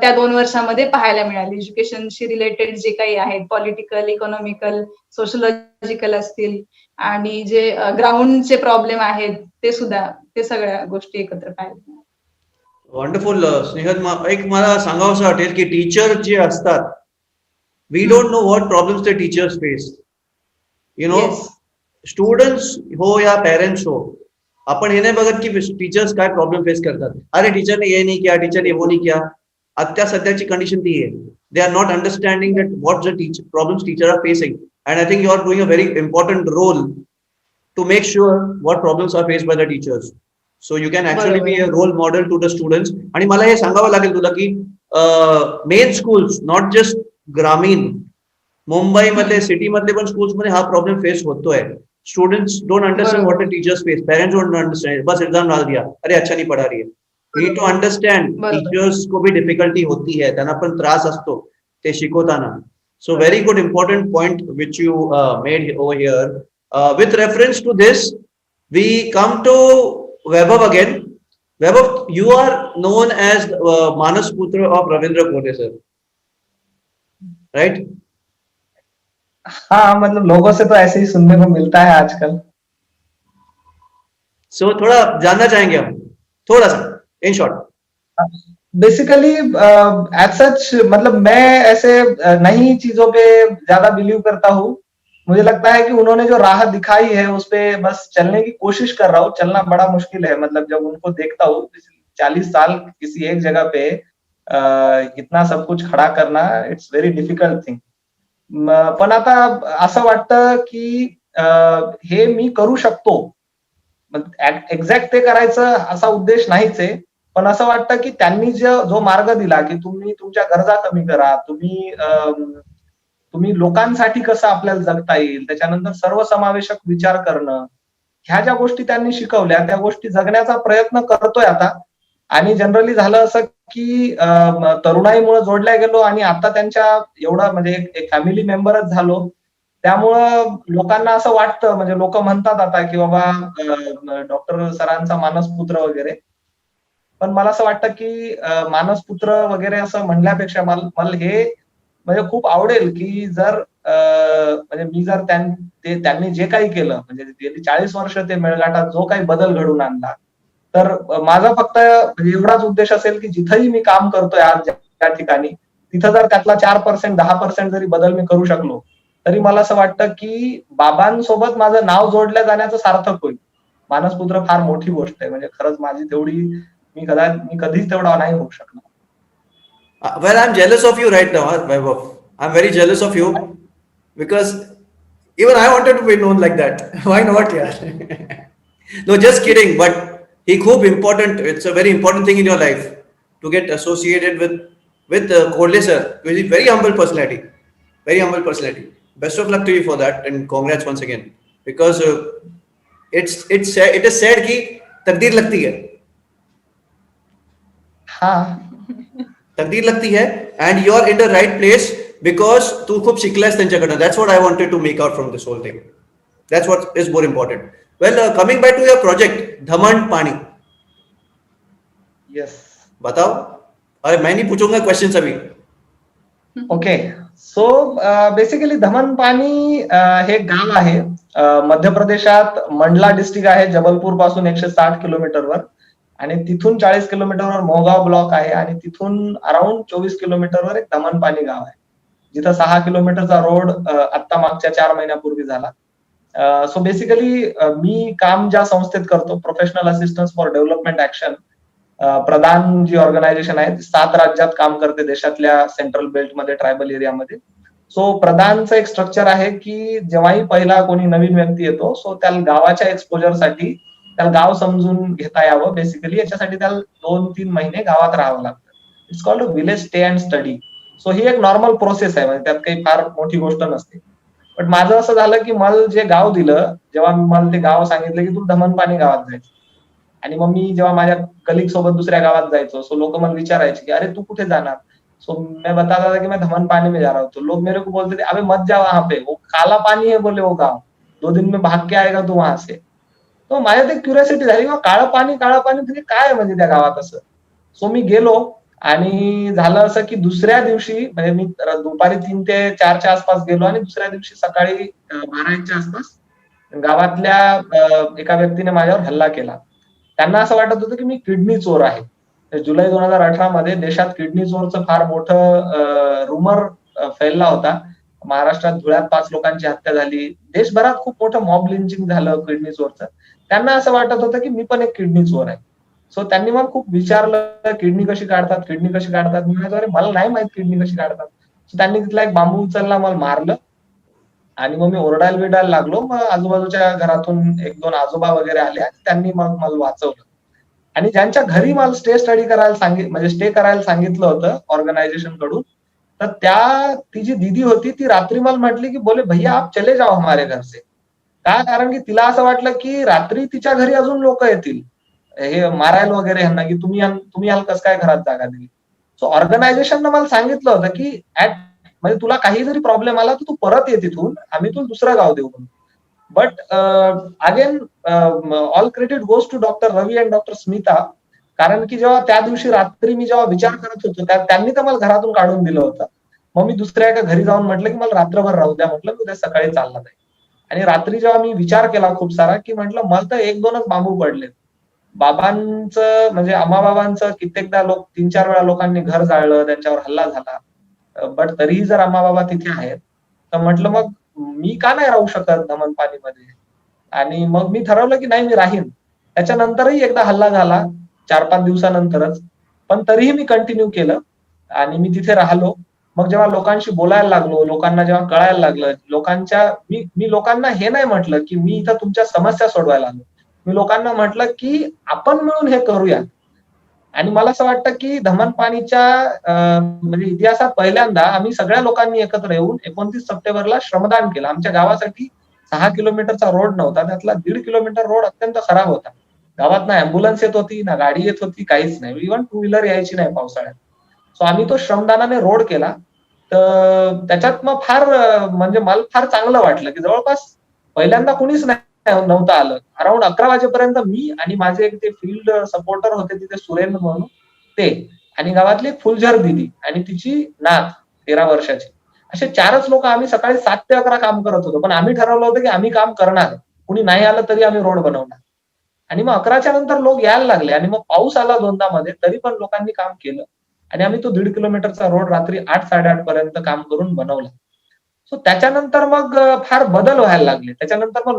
त्या 2 वर्षामध्ये पाहायला मिळाले, एज्युकेशनशी रिलेटेड जे काही आहेत, पॉलिटिकल, इकॉनॉमिकल, सोशलॉजिकल असतील आणि जे ग्राउंडचे प्रॉब्लेम आहेत ते सुद्धा, ते सगळ्या गोष्टी एकत्र पाहिल्या. वंडरफुल. स्नेहल, एक मला सांगावंसं वाटेल की टीचर जे असतात, we don't know what problems the teachers face. You know, yes, students हो या पेरेंट्स हो, आपण हे नाही बघत की टीचर्स काय प्रॉब्लेम फेस करतात. अरे टीचर ने ये नहीं किया, टीचर ने वो नहीं किया. आता सध्याची कंडिशन ती आहे. They are not understanding that what the problems teacher are facing. And I think you are doing a very important role to make sure what problems are faced by the teachers. So you can actually be बरोबर. a role model to the students. आणि मला हे सांगावं लागेल तुला की main schools, not just ग्रामीण, मुंबई मधले, सिटी मधले पण स्कूल्स मध्ये हा प्रॉब्लेम फेस होतोय. Students don't understand what the teachers face, parents don't understand, bus exam डाल दिया, अरे अच्छा नहीं पढ़ा रही है. वी नीड टू अंडरस्टैंड बरोबर. टीचर्स को भी डिफिकल्टी होती है, त्यांना पण त्रास असतो ते शिकवताना. So very good important point which you made over here. With reference to this, we come to Vaibhav again. Vaibhav, you are known as Manas Putra of Ravindra Kode sir, right? हाँ, मतलब लोगों से तो ऐसे ही सुनने को मिलता है आजकल. So थोड़ा जानना चाहेंगे हम, थोड़ा सा, in short. Basically as such मतलब मैं ऐसे नई चीजों पे ज्यादा बिलीव करता हूँ. मुझे लगता है कि उन्होंने जो राह दिखाई है उस पे बस चलने की कोशिश कर रहा हूँ. चलना बड़ा मुश्किल है, मतलब जब उनको देखता हूँ 40 साल किसी एक जगह पे इतना सब कुछ खड़ा करना, इट्स व्हेरी डिफिकल्ट थिंग. पण आता असं वाटतं की हे मी करू शकतो. एक्झॅक्ट ते करायचं असा उद्देश नाहीच आहे, पण असं वाटतं की त्यांनी जो मार्ग दिला की तुम्ही तुमच्या गरजा कमी करा, तुम्ही लोकांसाठी कसं आपल्याला जगता येईल, त्याच्यानंतर सर्वसमावेशक विचार करणं, ह्या ज्या गोष्टी त्यांनी शिकवल्या त्या गोष्टी जगण्याचा प्रयत्न करतोय आता. आणि जनरली झालं असं की तरुणाईमुळे जोडल्या गेलो आणि आता त्यांच्या एवढा म्हणजे एक फॅमिली मेंबरच झालो. त्यामुळं लोकांना असं वाटतं, म्हणजे लोक म्हणतात आता की बाबा डॉक्टर सरांचा मानसपुत्र वगैरे. पण मला असं वाटतं की मानसपुत्र वगैरे असं म्हणण्यापेक्षा मला हे म्हणजे खूप आवडेल की जर म्हणजे मी जर त्यांनी जे काही केलं, म्हणजे गेली 40 वर्ष ते मेळघाटात जो काही बदल घडवून आणला, तर माझा फक्त एवढाच उद्देश असेल की जिथंही मी काम करतोय आज त्या ठिकाणी, तिथं जर त्यातला 4% 10% जरी बदल मी करू शकलो, तरी मला असं वाटतं की बाबांसोबत माझं नाव जोडल्या जाण्याचं सार्थक होईल. मानसपुत्र फार मोठी गोष्ट आहे. म्हणजे खरंच माझी तेवढी मी कधीच तेवढा नाही होऊ शकणार. Well, I'm jealous of you right now, Vaibhav. I'm very jealous of you because even I wanted to be known like that. Why not, yeah? No, just kidding. But he खूप important. It's a very important thing in your life to get associated with Kodle sir. He's a very humble personality. Very humble personality. Best of luck to you for that and congrats once again. Because it is said कि तकदीर लगती है. हाँ. तकदीर लगती है and you're in the right place because तू खूप शिकलास त्यांच्याकडनं. That's what I wanted to make out from this whole thing. That's what is more important. Well, coming back to your project, धमन पानी, येस. बताओ. अरे मैं नहीं पूछूंगा क्वेश्चंस अभी. ओके. सो बेसिकली धमन पानी हे एक गाव आहे. मध्य प्रदेशात मंडला डिस्ट्रिक्ट आहे, जबलपूर पासून 160 किलोमीटरवर, आणि तिथून 40 किलोमीटरवर मोहगाव ब्लॉक आहे, आणि तिथून अराउंड 24 किलोमीटरवर एक धमन पानी गाव आहे, जिथं 6 किलोमीटरचा रोड आता मागच्या 4 महिन्यापूर्वी झाला. सो बेसिकली मी काम ज्या संस्थेत करतो, professional assistance for development action, Pradhan ji organisation आहे, 7 राज्यात काम करते देशातल्या सेंट्रल बेल्टमध्ये, ट्रायबल एरियामध्ये. सो प्रधानचं एक स्ट्रक्चर आहे की जेव्हाही पहिला कोणी नवीन व्यक्ती येतो, सो त्याला गावाच्या एक्सपोजरसाठी त्याला गाव समजून घेता यावं, बेसिकली याच्यासाठी त्याला 2-3 महिने गावात राहावं लागतं. It's called village stay and study. So ही एक नॉर्मल प्रोसेस आहे, म्हणजे त्यात काही फार मोठी गोष्ट नसते. पण माझं असं झालं की मला जे गाव दिलं, जेव्हा मला ते गाव सांगितलं की तू धमनपानी गावात जायचं, आणि मग मी जेव्हा माझ्या कलिग सोबत दुसऱ्या गावात जायचो, सो लोक मला विचारायचे की अरे तू कुठे जाणार. सो मैं बताता था कि मैं धमन पानी में जा रहा हूँ. तो लोग मेरे को बोलते थे अबे मत जा वहां पे, वो काला पानी है बोले वो गाव, 2 दिन में भाग के आएगा तू वहां से. तो माझ्यात एक क्युरियोसिटी झाली, काळं पाणी म्हणजे काय आहे म्हणजे त्या गावात असं. सो मी गेलो, आणि झालं असं की दुसऱ्या दिवशी, म्हणजे मी दुपारी 3 ते 4च्या आसपास गेलो, आणि दुसऱ्या दिवशी सकाळी 12-1च्या आसपास गावातल्या एका व्यक्तीने माझ्यावर हल्ला केला. त्यांना असं वाटत होतं की मी किडनी चोर आहे. जुलै 2018 मध्ये देशात किडनी चोरचं फार मोठं रुमर फैलला होता. महाराष्ट्रात धुळ्यात 5 लोकांची हत्या झाली. देशभरात खूप मोठं मॉब लिंचिंग झालं किडनी चोरचं. त्यांना असं वाटत होतं की मी पण एक किडनी चोर आहे. सो त्यांनी मला खूप विचारलं, किडनी कशी काढतात, किडनी कशी काढतात. मी म्हणालो अरे मला नाही माहित किडनी कशी काढतात. सो त्यांनी तिथला एक बांबू उचलला, मला मारलं, आणि मग मी ओरडायला लागलो. मग आजूबाजूच्या घरातून 1-2 आजोबा वगैरे आले, आणि त्यांनी मग मला वाचवलं. आणि ज्यांच्या घरी मला स्टे स्टडी करायला म्हणजे स्टे करायला सांगितलं होतं ऑर्गनायझेशन कडून, तर ती जी दीदी होती, ती रात्री मला म्हटली की बोले भैया आप चले जाओ हमारे घर से. का? कारण की तिला असं वाटलं की रात्री तिच्या घरी अजून लोक येतील हे मारायला वगैरे ह्यांना, की तुम्ही याला कसं काय घरात जागा दिली. सो ऑर्गनायझेशननं मला सांगितलं होतं की म्हणजे तुला काही जरी प्रॉब्लेम आला तर तू परत ये तिथून, आम्ही तुला दुसरं गाव देऊ. But again all credit goes to doctor Ravi and doctor Smita, कारण की जेव्हा त्या दिवशी रात्री मी जेव्हा विचार करत होतो, त्यांनी तर मला घरातून काढून दिलं होतं. मग मी दुसऱ्या एका घरी जाऊन म्हटलं की मला रात्रभर राहू द्या, म्हटलं मी उद्या सकाळी चालला नाही. आणि रात्री जेव्हा मी विचार केला खूप सारा, की म्हटलं मला तर 1-2च बांबू पडलेत. बाबांचं म्हणजे आम्हाबाबांचं कित्येकदा 3-4 वेळा लोकांनी घर जाळलं, त्यांच्यावर हल्ला झाला. बट तरीही जर आम्हाबाबा तिथे आहेत, तर म्हटलं मग मी का नाही राहू शकत धमनपानीमध्ये. आणि मग मी ठरवलं की नाही मी राहीन. त्याच्यानंतरही एकदा हल्ला झाला 4-5 दिवसानंतरच, पण तरीही मी कंटिन्यू केलं, आणि मी तिथे राहिलो. मग जेव्हा लोकांशी बोलायला लागलो, लोकांना जेव्हा कळायला लागलं, मी लोकांना हे नाही म्हटलं की मी इथं तुमच्या समस्या सोडवायला आलो. मी लोकांना म्हटलं की आपण मिळून हे करूया. आणि मला असं वाटतं की धमनपानीच्या म्हणजे इतिहासात पहिल्यांदा आम्ही सगळ्या लोकांनी एकत्र येऊन 29 सप्टेंबरला श्रमदान केलं. आमच्या गावासाठी 6 किलोमीटरचा रोड नव्हता, त्यातला 1.5 किलोमीटर रोड अत्यंत खराब होता. गावात ना अँब्युलन्स येत होती, ना गाडी येत होती, काहीच नाही. इव्हन 2 व्हीलर यायची नाही पावसाळ्यात. सो आम्ही तो श्रमदानाने रोड केला. तर त्याच्यात मग फार म्हणजे मला फार चांगलं वाटलं की जवळपास पहिल्यांदा कुणीच नव्हतं आलं. अराउंड 11 वाजेपर्यंत मी आणि माझे एक ते फील्ड सपोर्टर होते तिथे, सुरेंद्र म्हणून, ते, आणि गावातली एक फुलझर दिदी आणि तिची नात 13 वर्षाची, असे 4च लोक आम्ही सकाळी 7 ते 11 काम करत होतो. पण आम्ही ठरवलं होतं की आम्ही काम करणार, कुणी नाही आलं तरी आम्ही रोड बनवणार. आणि मग 11च्या नंतर लोक यायला लागले, आणि मग पाऊस आला 2दा मध्ये, तरी पण लोकांनी काम केलं, आणि आम्ही तो 1.5 किलोमीटरचा रोड रात्री 8-8:30 पर्यंत काम करून बनवला. सो त्याच्यानंतर मग फार बदल व्हायला लागले. त्याच्यानंतर मग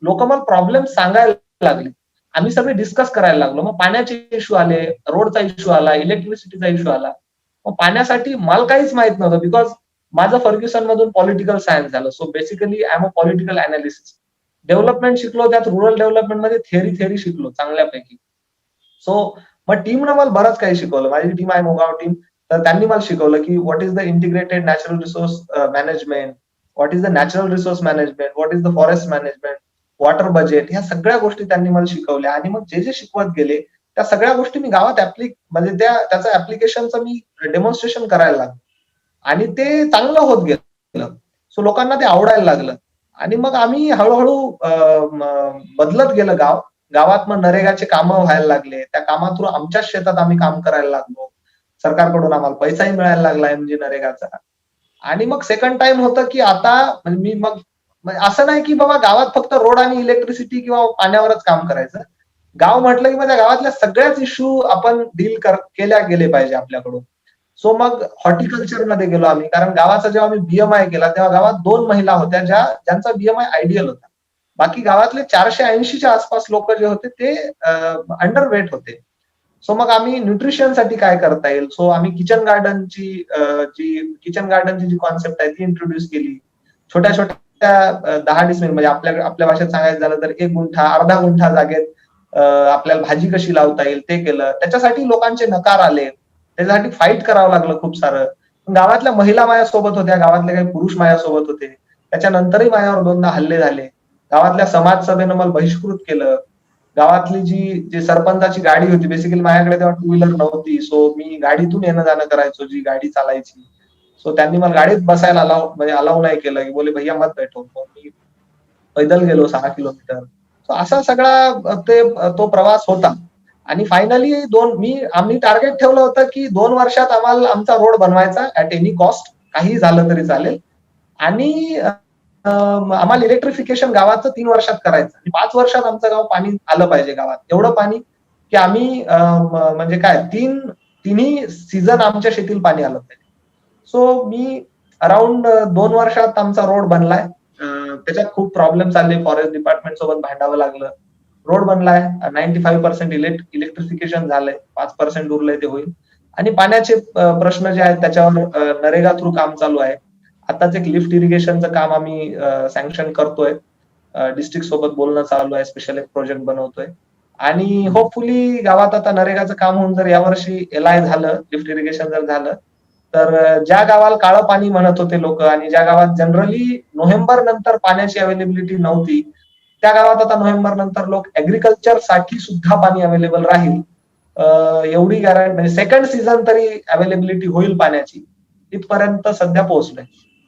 लोक मग प्रॉब्लेम सांगायला लागले. आम्ही सगळे डिस्कस करायला लागलो. मग पाण्याचे इश्यू आले, रोडचा इश्यू आला, इलेक्ट्रिसिटीचा इश्यू आला. मग पाण्यासाठी मला काहीच माहित नव्हतं, बिकॉज माझं फर्ग्युसन मधून पॉलिटिकल सायन्स झालं. So basically I am a political analysis. Development शिकलो, त्यात रुरल डेव्हलपमेंटमध्ये थेअरी शिकलो चांगल्यापैकी. सो मग टीमनं मला बरंच काही शिकवलं. माझी टीम आहे मोगाव टीम. तर त्यांनी मला शिकवलं की what is the integrated natural resource management, what is the natural resource management, what is the forest management, water budget, ह्या सगळ्या गोष्टी त्यांनी मला शिकवल्या. आणि मग जे शिकवत गेले त्या सगळ्या गोष्टी मी गावात म्हणजे त्याचं ऍप्लिकेशनचं मी डेमॉन्स्ट्रेशन करायला लागलो. आणि ते चांगलं होत गेलं. सो लोकांना ते आवडायला लागलं. आणि मग आम्ही हळूहळू बदलत गेलं गाव. गावात मग नरेगाचे कामं व्हायला लागले. त्या कामा थ्रू आमच्याच शेतात आम्ही काम करायला लागलो. सरकारकडून आम्हाला पैसाही मिळायला लागला एमजी नरेगाचा. आणि मग सेकंड टाइम होतं की आता म्हणजे मी मग असं नाही की बाबा गावात फक्त रोड आणि इलेक्ट्रिसिटी किंवा पाण्यावरच काम करायचं. गाव म्हटलं की माझ्या गावातल्या सगळ्याच इश्यू आपण डील केल्या गेले पाहिजे आपल्याकडून. सो मग हॉर्टिकल्चर मध्ये गेलो आम्ही, कारण गावाचा जेव्हा आम्ही बीएमआय केला तेव्हा गावात 2 महिला होत्या ज्यांचा बीएमआय आयडियल होता. बाकी गावातले 480च्या आसपास लोक जे होते ते अंडर वेट होते. सो मग आम्ही न्यूट्रिशनसाठी काय करता येईल, सो आम्ही किचन गार्डनची जी कॉन्सेप्ट आहे ती इंट्रोड्यूस केली. छोट्या छोट्या 10 डिसमिल म्हणजे आपल्या भाषेत सांगायचं झालं तर 1 गुंठा, अर्धा गुंठा जागेत आपल्याला भाजी कशी लावता येईल ते केलं. त्याच्यासाठी लोकांचे नकार आले, त्याच्यासाठी फाईट करावं लागलं खूप सारं. गावातल्या महिला माझ्यासोबत होत्या, गावातले काही पुरुष माझ्यासोबत होते. त्याच्यानंतरही माझ्यावर 2दा हल्ले झाले. गावातल्या समाजसभेनं मला बहिष्कृत केलं. गावातली जी सरपंचाची गाडी होती, बेसिकली माझ्याकडे तेव्हा 2 व्हीलर नव्हती, सो मी गाडीतून येणं जाणं करायचो, जी गाडी चालायची. सो त्यांनी मला गाडीत बसायला अलाउ नाही केलं, की बोले भैया मत बैठो. मग मी पैदल गेलो 6 किलोमीटर. सो असा सगळा तो प्रवास होता. आणि फायनली आम्ही टार्गेट ठेवलं होतं की 2 वर्षात आम्हाला आमचा रोड बनवायचा ऍट एनी कॉस्ट, काही झालं तरी चालेल. आणि आम्हाला इलेक्ट्रिफिकेशन गावाचं 3 वर्षात करायचं आणि 5 वर्षात आमचं गाव पाणी आलं पाहिजे गावात. एवढं पाणी की आम्ही म्हणजे काय तिन्ही सीझन आमच्या शेतीला पाणी आलं पाहिजे. सो मी अराउंड 2 वर्षात आमचा रोड बनलाय. त्याच्यात खूप प्रॉब्लेम्स आले, फॉरेस्ट डिपार्टमेंट सोबत भांडावं लागलं. रोड बनलाय, 95% इलेक्ट्रिफिकेशन झालंय, 5% उरलंय ते होईल. आणि पाण्याचे प्रश्न जे आहेत त्याच्यावर नरेगा थ्रू काम चालू आहे. आताच एक लिफ्ट इरिगेशनचं काम आम्ही सँक्शन करतोय. डिस्ट्रिक्ट सोबत बोलणं चालू आहे, स्पेशल एक प्रोजेक्ट बनवतोय. आणि होपफुली गावात आता नरेगाचं काम होऊन जर यावर्षी एलआय झालं, लिफ्ट इरिगेशन जर झालं, तर ज्या गावाला काळं पाणी म्हणत होते लोक आणि ज्या गावात जनरली नोव्हेंबर नंतर पाण्याची अवेलेबिलिटी नव्हती, त्या गावात आता नोव्हेंबर नंतर लोक ऍग्रिकल्चर साठी सुद्धा पाणी अवेलेबल राहील एवढी गॅरंटी, म्हणजे सेकंड सीझन तरी अवेलेबिलिटी होईल पाण्याची, इथपर्यंत सध्या पोहोचलोय.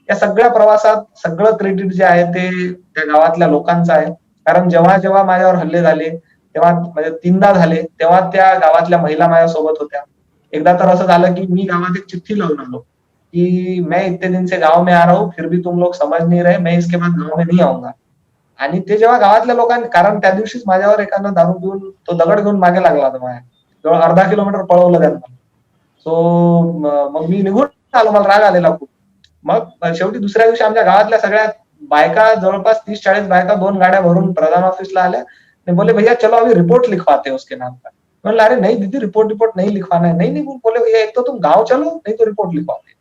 या सगळ्या प्रवासात सगळं क्रेडिट जे आहे ते त्या गावातल्या लोकांचं आहे. कारण जेव्हा जेव्हा माझ्यावर हल्ले झाले तेव्हा म्हणजे 3दा झाले, तेव्हा त्या गावातल्या महिला माझ्यासोबत होत्या. एकदा तर असं झालं की मी गावात एक चिठ्ठी लावून आलो की मैं इतने दिन से गाव में आ रहा हूँ, फिर भी तुम लोग समझ नहीं रहे, मैं इसके बाद गाव में नहीं आऊंगा. आणि ते जेव्हा गावातल्या लोकांनी, कारण त्या दिवशीच माझ्यावर एकानं दारू पिऊन तो दगड घेऊन मागे लागला होता माझ्या, जवळ अर्धा किलोमीटर पळवलं त्यांना. सो मग मी निघून आलो, मला राग आलेला खूप. मग शेवटी दुसऱ्या दिवशी आमच्या गावातल्या सगळ्या बायका, जवळपास 30-40 बायका 2 गाड्या भरून प्रधान ऑफिसला आल्या आणि बोले भैया चलो अभी रिपोर्ट लिखवाते उसके नाम का. म्हणलं अरे नहीं दीदी, रिपोर्ट नहीं लिखवाना है. नहीं बोले भैया एक तो तुम गाव चलो, नहीं तो रिपोर्ट लिखवाते.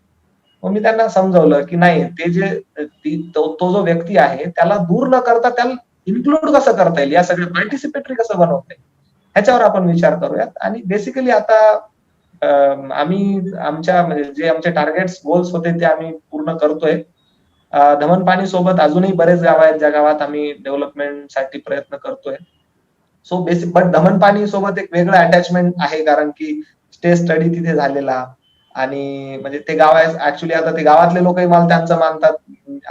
मग मी त्यांना समजावलं की नाही, ते जे तो जो व्यक्ती आहे त्याला दूर न करता त्याला इन्क्लूड कसं करता येईल, या सगळ्या पार्टिसिपेटरी कसं बनवता येईल, ह्याच्यावर आपण विचार करूयात. आणि बेसिकली आता आम्ही आमच्या म्हणजे जे आमचे टार्गेट्स गोल्स होते ते आम्ही पूर्ण करतोय. धमनपाणी सोबत अजूनही बरेच गाव आहेत ज्या गावात आम्ही डेव्हलपमेंटसाठी प्रयत्न करतोय. सो बेसिक बट धमनपाणी सोबत एक वेगळं अटॅचमेंट आहे, कारण की स्टे स्टडी तिथे झालेला. आणि म्हणजे ते गाव आहे ऍक्च्युली, आता ते गावातले लोकही मला त्यांचं मानतात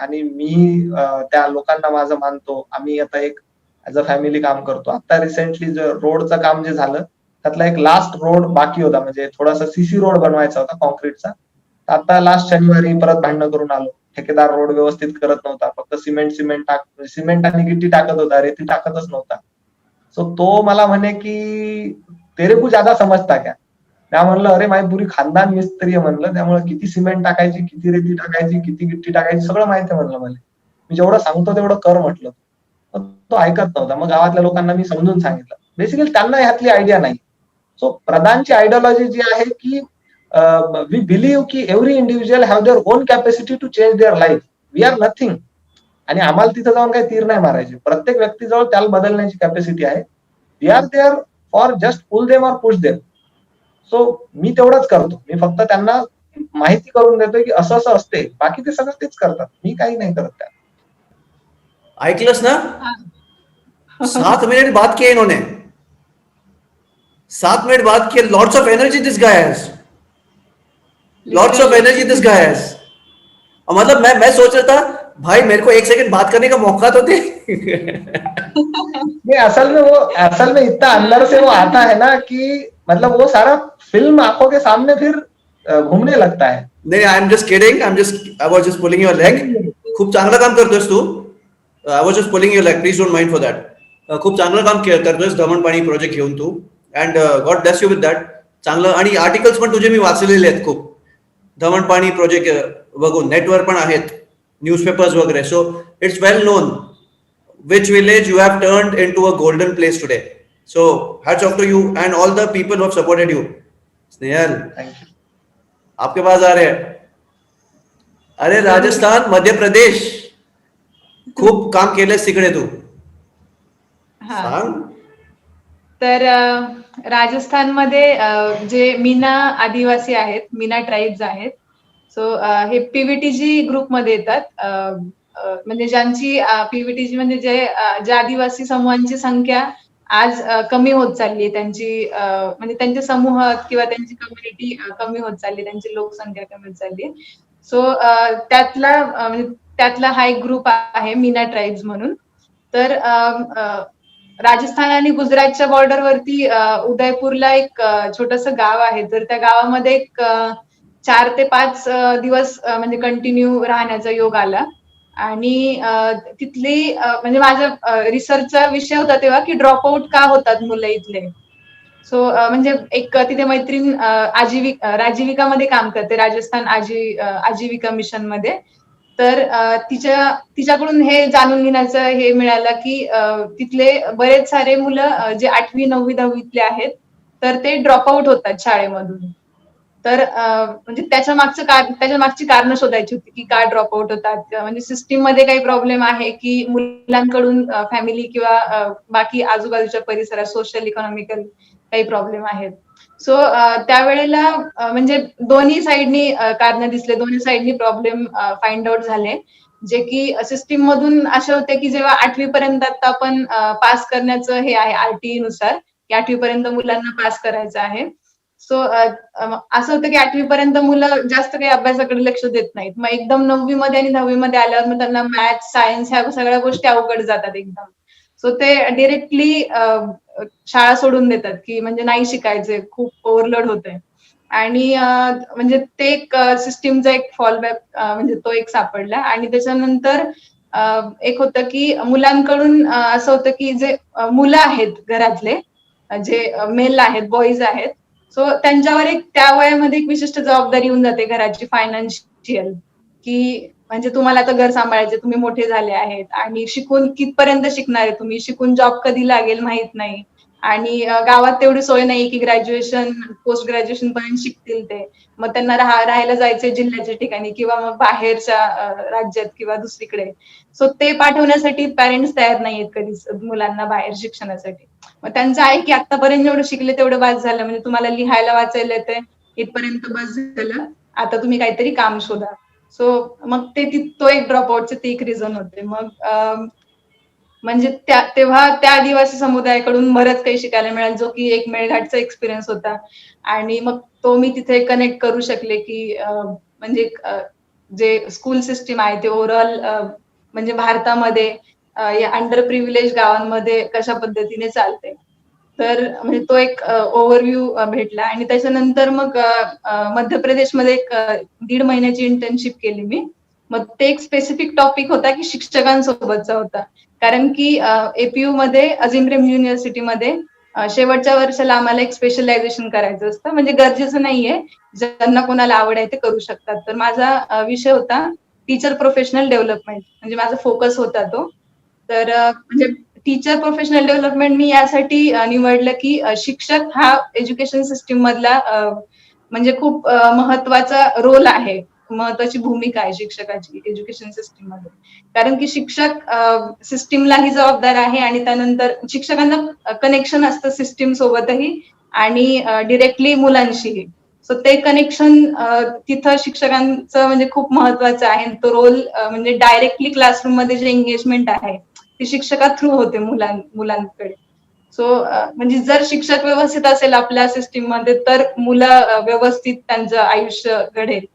आणि मी त्या लोकांना माझं मानतो. आम्ही आता एक ऍज अ फॅमिली काम करतो. आता रिसेंटली रोडचं काम जे झालं त्यातला एक लास्ट रोड बाकी होता, म्हणजे थोडासा सीसी रोड बनवायचा होता कॉन्क्रीटचा. आता लास्ट शनिवारी परत भांडणं करून आलो. ठेकेदार रोड व्यवस्थित करत नव्हता, फक्त सिमेंट आणि गिट्टी टाकत होता, रेती टाकतच नव्हता. सो तो मला म्हणे की तेरे को ज्यादा समजता क्या. त्या म्हणलं अरे माझी पुरी खानदान मिस्त्री आहे म्हणलं, त्यामुळे किती सिमेंट टाकायची, किती रेती टाकायची, किती गिट्टी टाकायची सगळं माहिती आहे म्हणलं मला. मी जेवढं सांगतो तेवढं कर म्हटलं. पण तो ऐकत नव्हता. मग गावातल्या लोकांना मी समजून सांगितलं. बेसिकली त्यांना ह्यातली आयडिया नाही. सो प्रधानची आयडियोलॉजी जी आहे की वी बिलीव्ह की every individual have their own capacity to change their life. We are nothing. आणि आम्हाला तिथं जाऊन काही तीर नाही मारायचे. प्रत्येक व्यक्तीजवळ त्याला बदलण्याची कॅपॅसिटी आहे. We are there for just pull them or push them. So मी तेवढंच करतो. मी फक्त त्यांना माहिती करून देतोय की असं असं असते. बाकी ते सगळं तेच करतात. मी काही नाही करत त्या. ऐकलंस ना? 7 मिनिट बात किया इन्होंने. 7 मिनट बात किया. Lots of energy this guy has. Lots of energy this guy has. मतलब मैं सोच रहा था भाई मेरे को 1 सेकंड बात करने का मौका तो दे. नहीं, असल में इतना अंदर से वो आता है ना कि मतलब वो सारा फिल्म आंखों के सामने फिर घूमने लगता है. नाही, I am just kidding. I was just pulling your leg. खूप चांगलं काम करतोयस तू. I was just pulling your leg. Please don't mind for that. खूप चांगलं काम करतोयस दमण पाणी प्रोजेक्ट घेऊन तू. And God bless you with that. चांगलं. आणि आर्टिकल्स पण तुझे मी वाचलेले आहेत खूप. दमण पाणी प्रोजेक्ट बघून नेटवर पण आहेत, न्यूजपेपर्स वगैरे. So it's well non which village you have turned into a golden place today. So hats off to you and all the people who have supported you. Snehal, thank you. आपके pass आ रहे हैं. अरे राजस्थान, मध्य प्रदेश, खूप काम केलंस तिकडे तू. हा. सांग. तर राजस्थानमध्ये जे मीना आदिवासी आहेत, मीना ट्राईब्स आहेत. सो हे पीव्हीटीजी ग्रुपमध्ये येतात. म्हणजे ज्यांची पीव्हीटीजी म्हणजे जे आदिवासी समूहांची संख्या आज कमी होत चालली, त्यांची म्हणजे त्यांचे समूह किंवा त्यांची कम्युनिटी कमी होत चालली, त्यांची लोकसंख्या कमी होत चालली. सो त्यातला हा एक ग्रुप आहे मीना ट्राईब्स म्हणून. तर राजस्थान आणि गुजरातच्या बॉर्डरवरती उदयपूरला एक छोटस गाव आहे. तर त्या गावामध्ये एक 4 ते 5 दिवस म्हणजे कंटिन्यू राहण्याचा योग आला. आणि तिथली म्हणजे माझा रिसर्चचा विषय होता तेव्हा की ड्रॉप आउट का होतात मुलं इथले. सो म्हणजे एक तिथे मैत्रीण राजीविकामध्ये काम करते, राजस्थान आजीविका मिशन मध्ये. तर तिच्याकडून हे जाणून घेण्याचं हे मिळालं की तिथले बरेच सारे मुलं जे 8वी 9वी 10वीतले आहेत, तर ते ड्रॉप आउट होतात शाळेमधून. तर म्हणजे त्याच्या मागची कारण शोधायची होती की का ड्रॉप आउट होतात. म्हणजे सिस्टीम मध्ये काही प्रॉब्लेम आहे की मुलांकडून फॅमिली किंवा बाकी आजूबाजूच्या परिसरात सोशल इकॉनॉमिकल काही प्रॉब्लेम आहेत. सो त्यावेळेला म्हणजे दोन्ही साईडनी कारण दिसले, दोन्ही साईडनी प्रॉब्लेम फाइंड आउट झाले. जे की सिस्टीम मधून असे होते की जेव्हा 8वी पर्यंत आता आपण पास करण्याचं हे आहे आरटीई नुसार की 8वी पर्यंत मुलांना पास करायचं आहे. सो असं होतं की 8वी पर्यंत मुलं जास्त काही अभ्यासाकडे लक्ष देत नाहीत. मग एकदम 9वी मध्ये आणि 10वी मध्ये आल्यावर मग त्यांना मॅथ्स, सायन्स ह्या सगळ्या गोष्टी अवघड जातात एकदम. सो ते डिरेक्टली शाळा सोडून देतात की म्हणजे नाही शिकायचे, खूप ओव्हरलोड होतंय. आणि म्हणजे ते एक सिस्टीमचा एक फॉलबॅक म्हणजे तो एक सापडला. आणि त्याच्यानंतर एक होतं की मुलांकडून असं होतं की जे मुलं आहेत घरातले, जे मेल आहेत, बॉईज आहेत, सो त्यांच्यावर एक त्या वयामध्ये एक विशिष्ट जबाबदारी येऊन जाते घराची, फायनान्शियल, की म्हणजे तुम्हाला आता घर सांभाळायचे, तुम्ही मोठे झाले आहेत आणि शिकून कितपर्यंत शिकणार आहे तुम्ही, शिकून जॉब कधी लागेल माहित नाही. आणि गावात तेवढी सोय नाही की ग्रॅज्युएशन, पोस्ट ग्रॅज्युएशन पर्यंत शिकतील ते. मग त्यांना राहायला जायचंय जिल्ह्याच्या ठिकाणी किंवा मग बाहेरच्या राज्यात किंवा दुसरीकडे. सो ते पाठवण्यासाठी पॅरेंट्स तयार नाहीयेत कधीच मुलांना बाहेर शिक्षणासाठी. मग त्यांचं आहे की आतापर्यंत जेवढं शिकले तेवढं बस झालं, म्हणजे तुम्हाला लिहायला वाचायला येते इथपर्यंत बस झालं, आता तुम्ही काहीतरी काम शोधा. सो मग तो एक ड्रॉपआउटचे ते एक रिझन होते. मग म्हणजे तेव्हा त्या आदिवासी समुदायाकडून बरंच काही शिकायला मिळालं, जो की एक मेळघाटचा एक्सपिरियन्स होता. आणि मग तो मी तिथे कनेक्ट करू शकले की म्हणजे जे स्कूल सिस्टीम आहे ते ओव्हरऑल म्हणजे भारतामध्ये या अंडर प्रिव्हिलेज गावांमध्ये कशा पद्धतीने चालते. तर म्हणजे तो एक ओव्हरव्ह्यू भेटला. आणि त्याच्यानंतर मग मध्य प्रदेशमध्ये एक 1.5 महिन्याची इंटर्नशिप केली मी. मग ते एक स्पेसिफिक टॉपिक होता की शिक्षकांसोबतचा होता. कारण की एपीयू मध्ये, अजिंक्य युनिव्हर्सिटीमध्ये शेवटच्या वर्षाला आम्हाला एक स्पेशलायझेशन करायचं असतं, म्हणजे गरजेचं नाहीये, ज्यांना कोणाला आवड आहे ते करू शकतात. तर माझा विषय होता टीचर प्रोफेशनल डेव्हलपमेंट, म्हणजे माझा फोकस होता तो. तर म्हणजे टीचर प्रोफेशनल डेव्हलपमेंट मी यासाठी निवडलं की शिक्षक हा एज्युकेशन सिस्टीम मधला म्हणजे खूप महत्वाचा रोल आहे, महत्वाची भूमिका आहे शिक्षकाची एज्युकेशन सिस्टीम मध्ये. कारण की शिक्षक सिस्टीमलाही जबाबदार आहे आणि त्यानंतर शिक्षकांना कनेक्शन असतं सिस्टीम सोबतही आणि डिरेक्टली मुलांशीही. सो ते कनेक्शन तिथं शिक्षकांचं म्हणजे खूप महत्वाचं आहे. तो रोल म्हणजे डायरेक्टली क्लासरूम मध्ये जे एंगेजमेंट आहे ती शिक्षका थ्रू होते मुलांकडे. सो म्हणजे जर शिक्षक व्यवस्थित असेल आपल्या सिस्टीम मध्ये तर मुलं व्यवस्थित त्यांचं आयुष्य घडेल.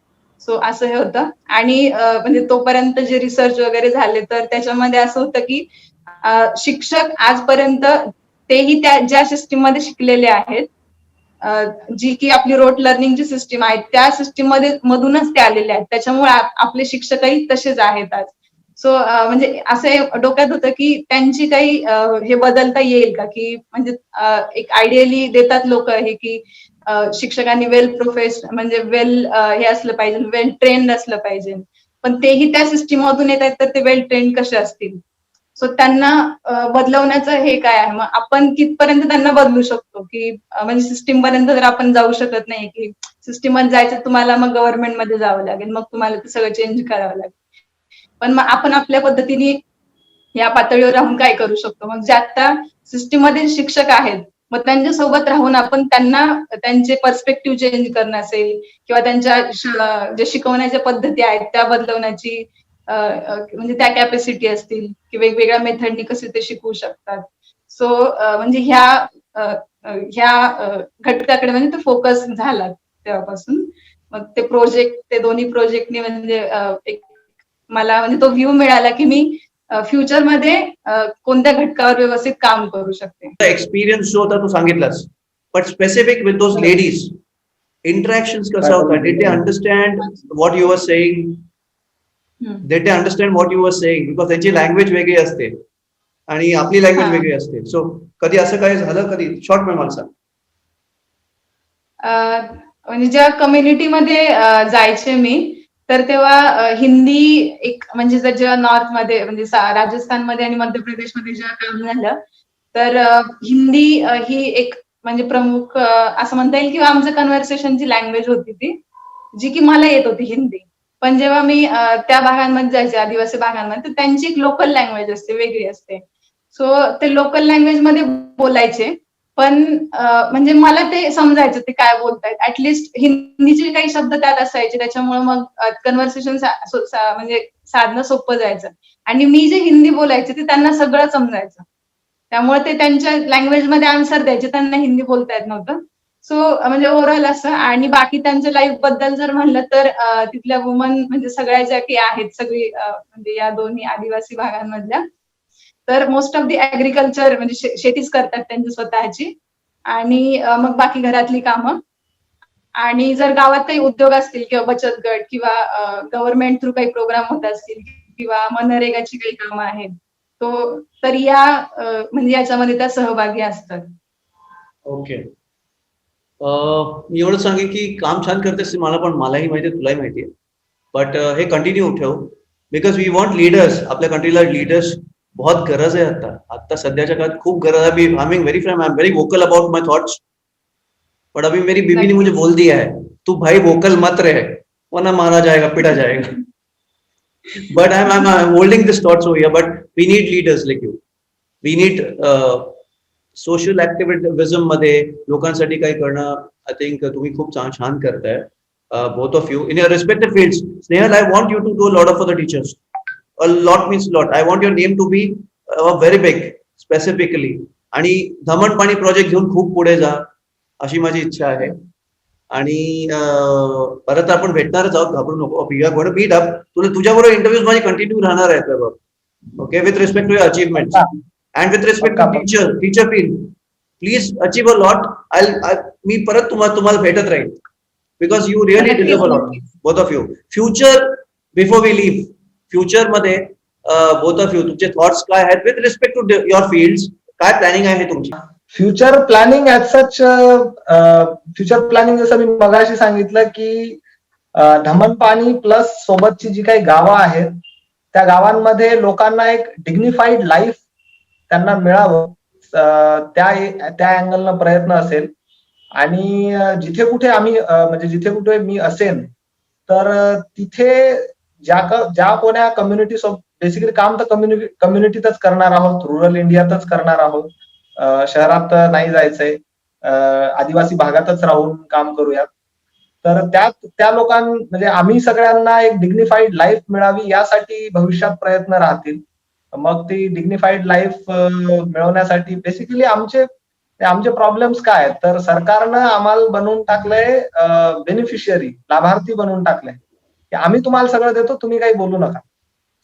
सो असं हे होतं. आणि म्हणजे तोपर्यंत जे रिसर्च वगैरे झाले तर त्याच्यामध्ये असं होतं की शिक्षक आजपर्यंत तेही त्या ज्या सिस्टीम मध्ये शिकलेले आहेत, जी की आपली रोट लर्निंगची सिस्टीम आहे त्या सिस्टीम मध्ये मधूनच ते आलेले आहेत. त्याच्यामुळे आपले शिक्षकही तसेच आहेत आज. सो म्हणजे असं डोक्यात होतं की त्यांची काही हे बदलता येईल का, की म्हणजे एक आयडियली देतात लोक हे की शिक्षकांनी म्हणजे वेल हे असलं पाहिजे, वेल ट्रेन्ड असलं पाहिजे. पण तेही त्या सिस्टीम मधून येत आहेत तर ते वेल ट्रेन्ड कसे असतील. सो त्यांना बदलवण्याचं हे काय आहे, मग आपण कितपर्यंत त्यांना बदलू शकतो, की म्हणजे सिस्टीम पर्यंत जर आपण जाऊ शकत नाही की सिस्टीम मध्ये जायचं तुम्हाला मग गव्हर्नमेंट मध्ये जावं लागेल, मग तुम्हाला ते सगळं चेंज करावं लागेल. पण मग आपण आपल्या पद्धतीने या पातळीवर राहून काय करू शकतो, मग जे आता सिस्टीम मध्ये शिक्षक आहेत मग त्यांच्या सोबत राहून आपण त्यांना त्यांचे पर्स्पेक्टिव्ह चेंज करणं असेल किंवा त्यांच्या जे शिकवण्याच्या पद्धती आहेत त्या बदलवण्याची म्हणजे त्या कॅपॅसिटी असतील की वेगवेगळ्या मेथडनी कसे ते शिकवू शकतात. सो म्हणजे ह्या घटकाकडे म्हणजे तो फोकस झाला तेव्हापासून. मग ते दोन्ही प्रोजेक्टनी म्हणजे एक मला म्हणजे तो व्ह्यू मिळाला की मी फ्युचरमध्ये कोणत्या घटकावर व्यवस्थित काम करू शकते. एक्सपिरियन्स जो होता तो सांगितलास, but specific with those ladies interactions कसा होता? Did they understand what you were saying? Did they understand what you were saying? Because त्यांची लँग्वेज वेगळी असते आणि आपली लँग्वेज वेगळी असते. सो कधी असं काय झालं? कधी शॉर्ट मध्ये मला सांग. म्हणजे जेव्हा कम्युनिटीमध्ये जायचे मी तर तेव्हा हिंदी एक म्हणजे जेव्हा नॉर्थ मध्ये म्हणजे राजस्थानमध्ये आणि मध्य प्रदेशमध्ये जेव्हा काम झालं तर हिंदी ही एक म्हणजे प्रमुख असं म्हणता येईल किंवा आमचं कन्व्हर्सेशनची लँग्वेज होती ती, जी की मला येत होती हिंदी. पण जेव्हा मी त्या भागांमध्ये जायचे आदिवासी भागांमध्ये तर त्यांची एक लोकल लँग्वेज असते, वेगळी असते. सो ते लोकल लँग्वेज मध्ये बोलायचे पण म्हणजे मला ते समजायचं ते काय बोलतायत. ऍटलिस्ट हिंदीचे काही शब्द त्यात असायचे त्याच्यामुळे मग कन्व्हर्सेशन म्हणजे साधणं सोपं जायचं. आणि मी जे हिंदी बोलायचे ते त्यांना सगळं समजायचं, त्यामुळे ते त्यांच्या लँग्वेज मध्ये आन्सर द्यायचे, त्यांना हिंदी बोलता येत नव्हतं. सो म्हणजे ओव्हरऑल असं. आणि बाकी त्यांच्या लाईफ बद्दल जर म्हणलं तर तिथल्या वुमन म्हणजे सगळ्या ज्या काही आहेत सगळी म्हणजे या दोन्ही आदिवासी भागांमधल्या तर मोस्ट ऑफ दी ऍग्रिकल्चर म्हणजे शेतीच करतात त्यांची स्वतःची. आणि मग बाकी घरातली कामं. आणि जर गावात काही उद्योग असतील किंवा बचत गट किंवा गव्हर्नमेंट थ्रू काही प्रोग्राम होत असतील किंवा मनरेगाची काही कामं आहेत तर या म्हणजे याच्यामध्ये त्या सहभागी असतात. ओके. मी एवढं सांगेन की काम छान करतेस मलाही माहिती आहे, तुलाही माहिती आहे. बट हे कंटिन्यू ठेव बिकॉज वी वॉन्ट लीडर्स. आपल्या कंट्रीला लीडर्स बहुत गरज आहे. आता सध्याच्या काळात खूप गरज आहे. I am very frank, I am very vocal about my thoughts. But अभी मेरी बीवी ने मुझे बोल दिया है तू भाई वोकल मत रहे वरना मारा जाएगा, पिटा जाएगा. But I'm holding this thoughts over here. But we need leaders like you. We need social activism मध्ये लोकांसाठी काही करणं. आय थिंक तुम्ही खूप छान करताय, both of you in your respective fields. Snehal, I want you to do lot for the teachers. A lot means lot. I want your name to be very big specifically. आणि धमण पाणी project घेऊन खूप पुढे जा अशी माझी इच्छा आहे. आणि परत आपण भेटणारच आहोत, घाबरू नको. We are going to meet up. तुझ्याबरोबर इंटरव्ह्यूज माझी कंटिन्यू राहणार आहेत. Okay, with respect to your achievements. And with respect to teacher field, please achieve a lot. मी परत तुम्हाला भेटत राहील because you really deserve a lot, both of you. Future, before we leave, future मध्ये both of you तुमचे thoughts काय आहेत with respect to your fields? काय planning आहे तुमची? फ्युचर प्लॅनिंग ऍज सच, फ्युचर प्लॅनिंग जसं मी मगाशी सांगितलं की धमनपाणी प्लस सोबतची जी काही गावं आहेत त्या गावांमध्ये लोकांना एक डिग्निफाईड लाईफ त्यांना मिळावं, त्या अँगलनं प्रयत्न असेल. आणि जिथे कुठे आम्ही म्हणजे जिथे कुठे मी असेन तर तिथे ज्या कोण्या कम्युनिटी बेसिकली काम तर कम्युनिटीतच करणार आहोत, रुरल इंडियातच करणार आहोत, शहरात नाही जायचंय, आदिवासी भागातच राहून काम करूयात. तर त्या म्हणजे आम्ही सगळ्यांना एक डिग्निफाईड लाईफ मिळावी यासाठी भविष्यात प्रयत्न राहतील. मग ती डिग्निफाईड लाईफ मिळवण्यासाठी बेसिकली आमचे प्रॉब्लेम्स काय आहेत, तर सरकारनं आम्हाला बनवून टाकलंय बेनिफिशियरी, लाभार्थी बनवून टाकलंय की आम्ही तुम्हाला सगळं देतो, तुम्ही काही बोलू नका.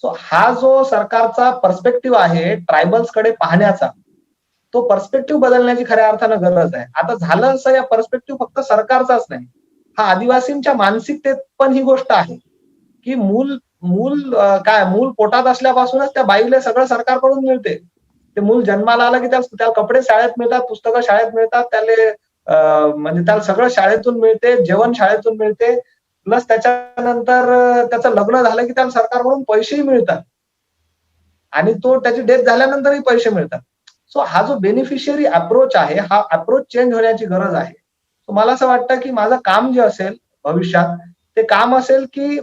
सो हा जो सरकारचा पर्स्पेक्टिव्ह आहे ट्रायबल्सकडे पाहण्याचा, तो पर्स्पेक्टिव्ह बदलण्याची खऱ्या अर्थानं गरज आहे. आता झालं असं, या पर्स्पेक्टिव्ह फक्त सरकारचाच नाही, हा आदिवासींच्या मानसिकतेत पण ही गोष्ट आहे की मूल पोटात असल्यापासूनच त्या बाईला सगळं सरकारकडून मिळते. ते मूल जन्माला आलं की त्याला कपडे शाळेत मिळतात, पुस्तकं शाळेत मिळतात, म्हणजे त्याला सगळं शाळेतून मिळते, जेवण शाळेतून मिळते, प्लस त्याच्यानंतर त्याचं लग्न झालं की त्याला सरकारकडून पैसेही मिळतात आणि त्याची डेथ झाल्यानंतरही पैसे मिळतात. सो हा जो बेनिफिशियरी अप्रोच आहे, हा अप्रोच चेंज होण्याची गरज आहे. सो मला असं वाटतं की माझं काम जे असेल भविष्यात, ते काम असेल की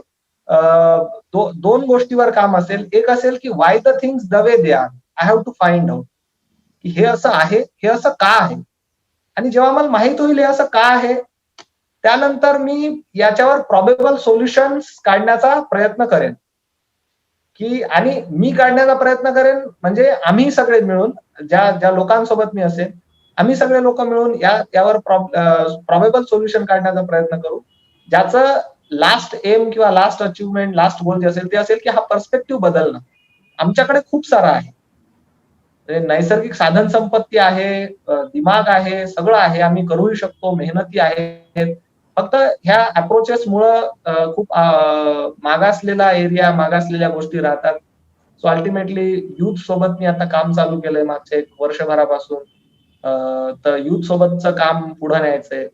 दोन गोष्टीवर काम असेल. एक असेल की why the things the way they are, I have to find out की हे असं आहे, हे असं का आहे, आणि जेव्हा मला माहित होईल हे असं का आहे, त्यानंतर मी याच्यावर प्रॉबेबल सोल्युशन्स काढण्याचा प्रयत्न करेन. आणि मी काढण्याचा प्रयत्न करेन म्हणजे आम्ही सगळे मिळून, ज्या लोकांसोबत मी असेल, आम्ही सगळे लोक मिळून यावर प्रॉबेबल सोल्युशन काढण्याचा प्रयत्न करू, ज्याचं लास्ट एम किंवा लास्ट अचिव्हमेंट, लास्ट गोल जे असेल ते असेल की हा पर्स्पेक्टिव्ह बदलणं. आमच्याकडे खूप सारं आहे, नैसर्गिक साधन संपत्ती आहे, दिमाग आहे, सगळं आहे, आम्ही करूही शकतो, मेहनती आहेत. फक्त ह्या अप्रोचेसमुळं खूप मागासलेला एरिया, मागासलेल्या गोष्टी राहतात. सो अल्टिमेटली युथ सोबत मी आता काम चालू केलंय मागच्या 1 वर्षभरापासून. तर युथ सोबतचं काम पुढे न्यायचंय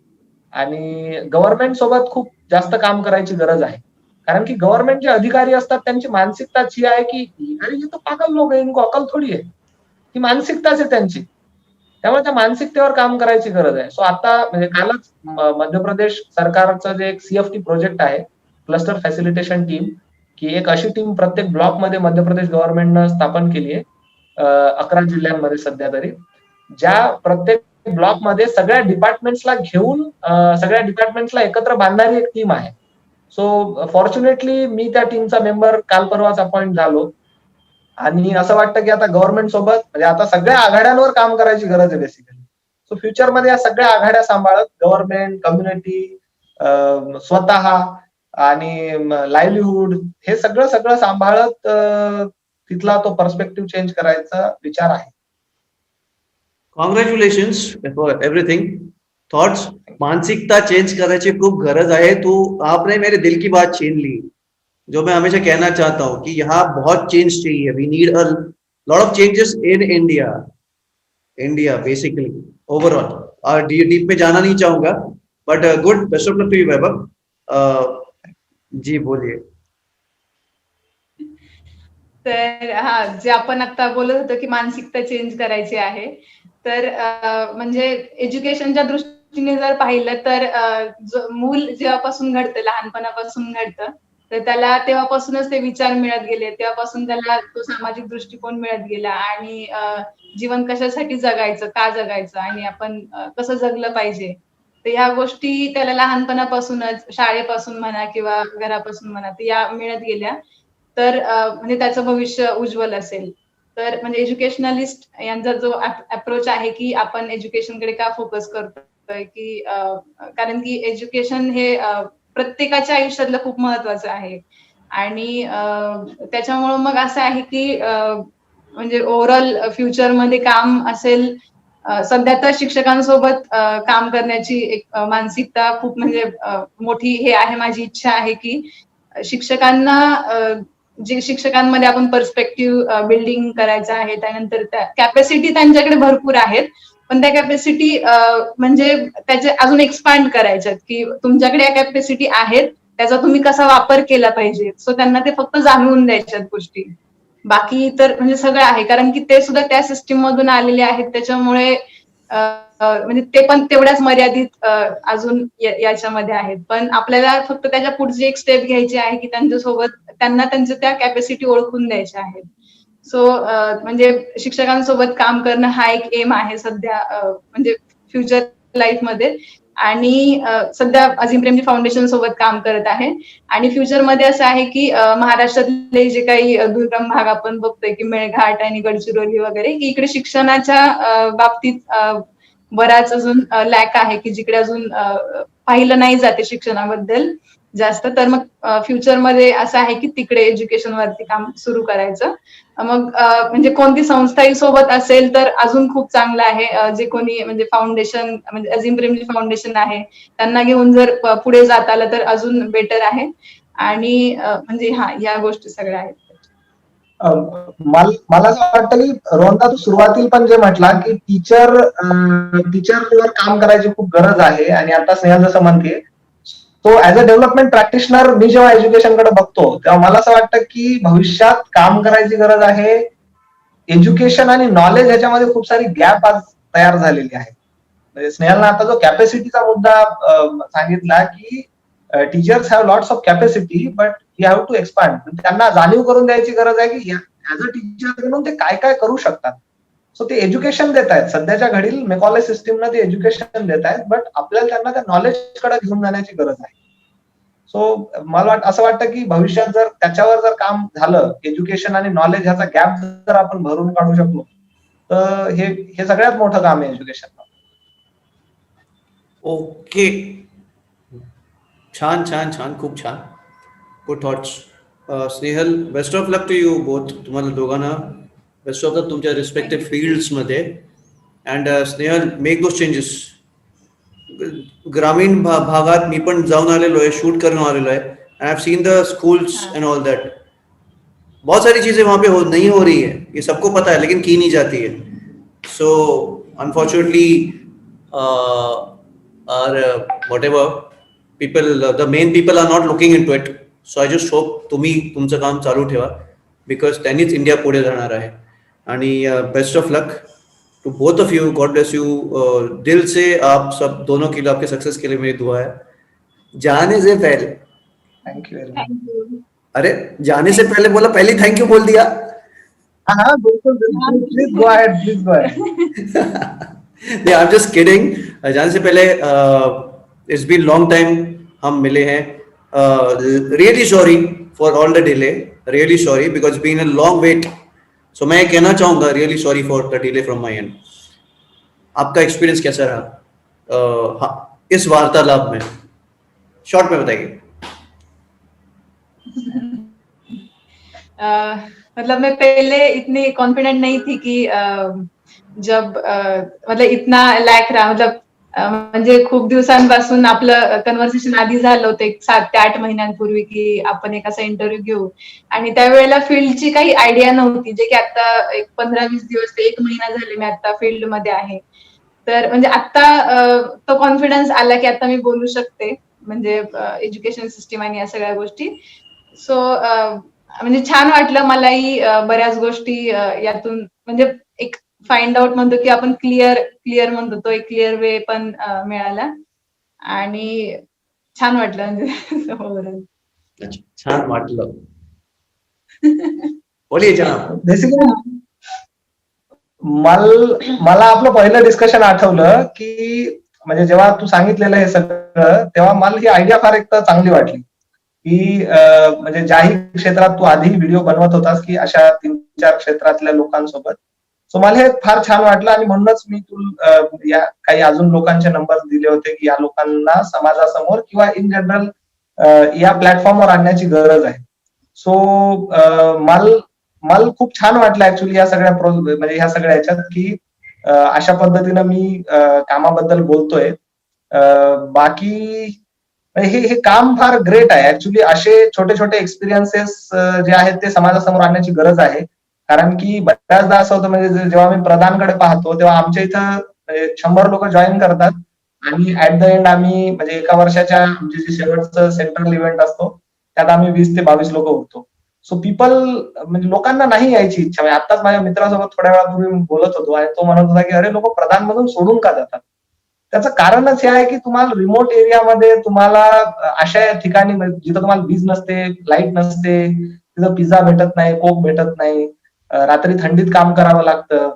आणि गव्हर्नमेंट सोबत खूप जास्त काम करायची गरज आहे. कारण की गव्हर्नमेंट जे अधिकारी असतात त्यांची मानसिकता ही आहे की अरे ये तो पागल लोक आहे, इनको अकल थोडी आहे. ही मानसिकताच आहे त्यांची. त्यामुळे त्या मानसिकतेवर काम करायची गरज आहे. सो आता म्हणजे कालच मध्य प्रदेश सरकारचं जे एक CFT प्रोजेक्ट आहे, क्लस्टर फॅसिलिटेशन टीम, की एक अशी टीम प्रत्येक ब्लॉकमध्ये मध्य प्रदेश गव्हर्नमेंटनं स्थापन केली आहे, 11 जिल्ह्यांमध्ये सध्या तरी, ज्या प्रत्येक ब्लॉकमध्ये सगळ्या डिपार्टमेंट्सला घेऊन, सगळ्या डिपार्टमेंट्सला एकत्र बांधणारी एक टीम आहे. सो फॉर्च्युनेटली मी त्या टीमचा मेंबर काल परवाच अपॉइंट झालो आणि असं वाटतं की आता गव्हर्नमेंट सोबत म्हणजे आता सगळ्या आघाड्यांवर काम करायची गरज आहे बेसिकली. सो फ्युचरमध्ये या सगळ्या आघाड्या सांभाळत गव्हर्नमेंट, कम्युनिटी, स्वतः आणि लाईव्हलीहूड, हे सगळं सांभाळत तिथला तो पर्स्पेक्टिव्ह चेंज करायचा विचार आहे. Congratulations for everything. थॉट्स, मानसिकता चेंज करायची खूप गरज है. तो आपने मेरे दिल की बात छीन ली, जो मैं हमेशा कहना चाहता हूँ कि यहाँ बहुत चेंज चाहिए. We need a lot of changes in India basically overall. Deep में जाना नहीं चाहूंगा, but good, best of luck to you Vaibhav. Ji बोलिए. तर जे आपण आता बोलत होतो की मानसिकता चेंज करायची आहे, तर म्हणजे एज्युकेशनच्या दृष्टीने जर पाहिलं तर मूल जेव्हापासून घडतं, लहानपणापासून घडतं, तर त्याला तेव्हापासूनच ते विचार मिळत गेले, तेव्हापासून त्याला तो सामाजिक दृष्टिकोन मिळत गेला आणि जीवन कशासाठी जगायचं, का जगायचं आणि आपण कसं जगलं पाहिजे, तर ह्या गोष्टी त्याला लहानपणापासूनच, शाळेपासून म्हणा किंवा घरापासून म्हणा, या मिळत गेल्या, तर म्हणजे त्याचं भविष्य उज्ज्वल असेल. तर म्हणजे एज्युकेशनलिस्ट यांचा जो अप्रोच आहे की आपण एज्युकेशनकडे का फोकस करतोय, की कारण की एज्युकेशन हे प्रत्येकाच्या आयुष्यातलं खूप महत्वाचं आहे आणि त्याच्यामुळं मग असं आहे की म्हणजे ओव्हरऑल फ्युचरमध्ये काम असेल, सध्या तर शिक्षकांसोबत काम करण्याची एक मानसिकता खूप म्हणजे मोठी हे आहे, माझी इच्छा आहे की शिक्षकांना जे शिक्षकांमध्ये आपण पर्स्पेक्टिव्ह बिल्डिंग करायचं आहे, त्यानंतर कॅपॅसिटी त्यांच्याकडे भरपूर आहेत, पण त्या कॅपॅसिटी म्हणजे त्याचे अजून एक्सपांड करायच्यात, की तुमच्याकडे या कॅपॅसिटी आहेत, त्याचा तुम्ही कसा वापर केला पाहिजे. सो त्यांना ते फक्त जाणवून द्यायच्यात गोष्टी. बाकी तर म्हणजे सगळं आहे, कारण की ते सुद्धा त्या सिस्टीम मधून आलेले आहेत, त्याच्यामुळे म्हणजे ते पण तेवढ्याच मर्यादित अजून याच्यामध्ये आहेत. पण आपल्याला फक्त त्याच्या पुढची एक स्टेप घ्यायची आहे, की त्यांच्यासोबत त्यांना त्यांच्या त्या कॅपॅसिटी ओळखून द्यायच्या आहेत. सो म्हणजे शिक्षकांसोबत काम करणं हा एक एम आहे सध्या, म्हणजे फ्युचर लाईफ मध्ये. आणि सध्या अझीम प्रेमजी फाउंडेशन सोबत काम करत आहे. आणि फ्युचरमध्ये असं आहे की महाराष्ट्रातले जे काही दुर्गम भाग आपण बघतोय, की मेळघाट आणि गडचिरोली वगैरे, की इकडे शिक्षणाच्या बाबतीत बराच अजून लॅक आहे, की जिकडे अजून पाहिलं नाही जाते शिक्षणाबद्दल जास्त. तर मग फ्युचरमध्ये असं आहे की तिकडे एज्युकेशन वरती काम सुरू करायचं. मग म्हणजे कोणती संस्थाही सोबत असेल तर अजून खूप चांगलं आहे. जे कोणी म्हणजे फाउंडेशन, म्हणजे अझीम प्रेमजी फाउंडेशन आहे, त्यांना घेऊन जर पुढे जात आलं तर अजून बेटर आहे. आणि म्हणजे या गोष्टी सगळ्या आहेत. मला असं वाटतं की रोहनदा, तू सुरुवातीला पण जे म्हटला की टीचरवर काम करायची खूप गरज आहे, आणि आता स्नेहल जसं म्हणते, तो ऍज अ डेव्हलपमेंट प्रॅक्टिशनर मी जेव्हा एज्युकेशनकडे बघतो तेव्हा मला असं वाटतं की भविष्यात काम करायची गरज आहे. एज्युकेशन आणि नॉलेज ह्याच्यामध्ये खूप सारी गॅप आज तयार झालेली आहे. म्हणजे स्नेहलनं आता जो कॅपॅसिटीचा मुद्दा सांगितला की teachers have lots of capacity but you have to expand. त्यांना जाणीव करून द्यायची गरज आहे की ऍज अ टीचर म्हणून ते काय काय करू शकतात. सो ते एज्युकेशन देत आहेत सध्याच्या घडील मेकॉले सिस्टीमनं, ते एज्युकेशन देत आहेत, बट आपल्याला त्यांना त्या नॉलेजकडे घेऊन जाण्याची गरज आहे. सो मला असं वाटतं की भविष्यात जर त्याच्यावर जर काम झालं, एज्युकेशन आणि नॉलेज ह्याचा गॅप जर आपण भरून काढू शकलो, तर हे सगळ्यात मोठं काम आहे एज्युकेशन. ओके, छान छान छान, खूप छान. Good thoughts. Snehal, best of luck to you both, तुम्हाला दोघांना बेस्ट ऑफ लक तुमच्या रिस्पेक्टिव्ह फील्ड्समध्ये. And Snehal, make those changes. ग्रामीण भागात मी पण जाऊन आलेलो आहे, शूट करून आलेलो आहे. I have seen the schools end all that. बहुत सारी चीजें वहां पे नहीं हो रही है, ये सबको पता है, लेकिन की नहीं जाती है. So unfortunately whatever people, the main people are not looking into it. So I just hope तुम्ही तुमचं काम चालू ठेवा, बिकॉज त्यांनीच इंडिया पुढे जाणार आहे. आणि best of luck to both of you. God bless you. दिल से आप सब दोनों के लिए, आपके सक्सेस के लिए मेरी दुआ है. जाने से पहले, थँक्यू व्हेरी मच. थँक्यू. अरे जाने से पहले बोला, पहले थैंक यू बोल दिया. हाँ बिल्कुल बिल्कुल, please go ahead, please go ahead. नहीं, आई एम जस्ट किडिंग. जाने से पहले इट्स बीन लॉन्ग टाइम हम मिले हैं. Really sorry for all the delay, really sorry because been a long wait. So मैं कहना चाहूंगा really sorry for the delay from my end. आपका एक्सपीरियंस कैसा रहा इस वार्तालाप में, शॉर्ट में बताइए. मतलब मैं पहले इतनी कॉन्फिडेंट नहीं थी कि जब मतलब इतना लॅक रहा, मतलब म्हणजे खूप दिवसांपासून आपलं कन्व्हर्सेशन आधी झालं होतं, एक 7 ते 8 महिन्यांपूर्वी, की आपण एक असा इंटरव्ह्यू घेऊ. आणि त्यावेळेला फील्डची काही आयडिया नव्हती, जे की आता एक 15-20 दिवस ते 1 महिना झाले मी आता फील्ड मध्ये आहे. तर म्हणजे आता तो कॉन्फिडन्स आला की आता मी बोलू शकते, म्हणजे एज्युकेशन सिस्टीम आणि या सगळ्या गोष्टी. सो म्हणजे छान वाटलं मलाही बऱ्याच गोष्टी यातून, म्हणजे एक फाइंड आउट म्हणतो की आपण क्लिअर म्हणतो, तो एक क्लिअर वे पण मिळाला. आणि छान वाटलं म्हणजे ओव्हरऑल. अच्छा, छान वाटलं. बोलिए जनाब. बेसिकली मला आपलं पहिलं डिस्कशन आठवलं की म्हणजे जेव्हा तू सांगितलेलं हे सगळं, तेव्हा मला ही आयडिया फार एक तर चांगली वाटली की म्हणजे ज्याही क्षेत्रात तू आधी व्हिडिओ बनवत होतास की अशा 3-4 क्षेत्रातल्या लोकांसोबत. सो मला हे फार छान वाटलं, आणि म्हणूनच मी या काही अजून लोकांचे नंबर दिले होते की या लोकांना समाजासमोर किंवा इन जनरल या प्लॅटफॉर्मवर आणण्याची गरज आहे. सो मला खूप छान वाटलं ऍक्च्युली या सगळ्या म्हणजे ह्या सगळ्या ह्याच्यात की अशा पद्धतीनं मी कामाबद्दल बोलतोय. बाकी हे काम फार ग्रेट आहे ऍक्च्युली. असे छोटे छोटे एक्सपिरियन्सेस जे आहेत ते समाजासमोर आणण्याची गरज आहे. कारण की बऱ्याचदा असं होतं, म्हणजे जेव्हा मी प्रधानकडे पाहतो तेव्हा आमच्या इथं म्हणजे 100 लोक जॉईन करतात आणि ऍट द एंड आम्ही म्हणजे एका वर्षाच्या आमचे जे शेवटचं सेंट्रल इव्हेंट असतो त्यात आम्ही 20 ते 22 लोक उरतो. सो पीपल म्हणजे लोकांना नाही यायची इच्छा. म्हणजे आताच माझ्या मित्रासोबत थोड्या वेळापूर्वी बोलत होतो आणि तो म्हणत होता की अरे लोक प्रधानमधून सोडून का जातात. त्याचं कारणच हे आहे की तुम्हाला रिमोट एरियामध्ये तुम्हाला अशा ठिकाणी जिथं तुम्हाला वीज नसते, लाईट नसते, तिथं पिझ्झा भेटत नाही, कोक भेटत नाही, रात्री थंडीत काम करावं लागतं,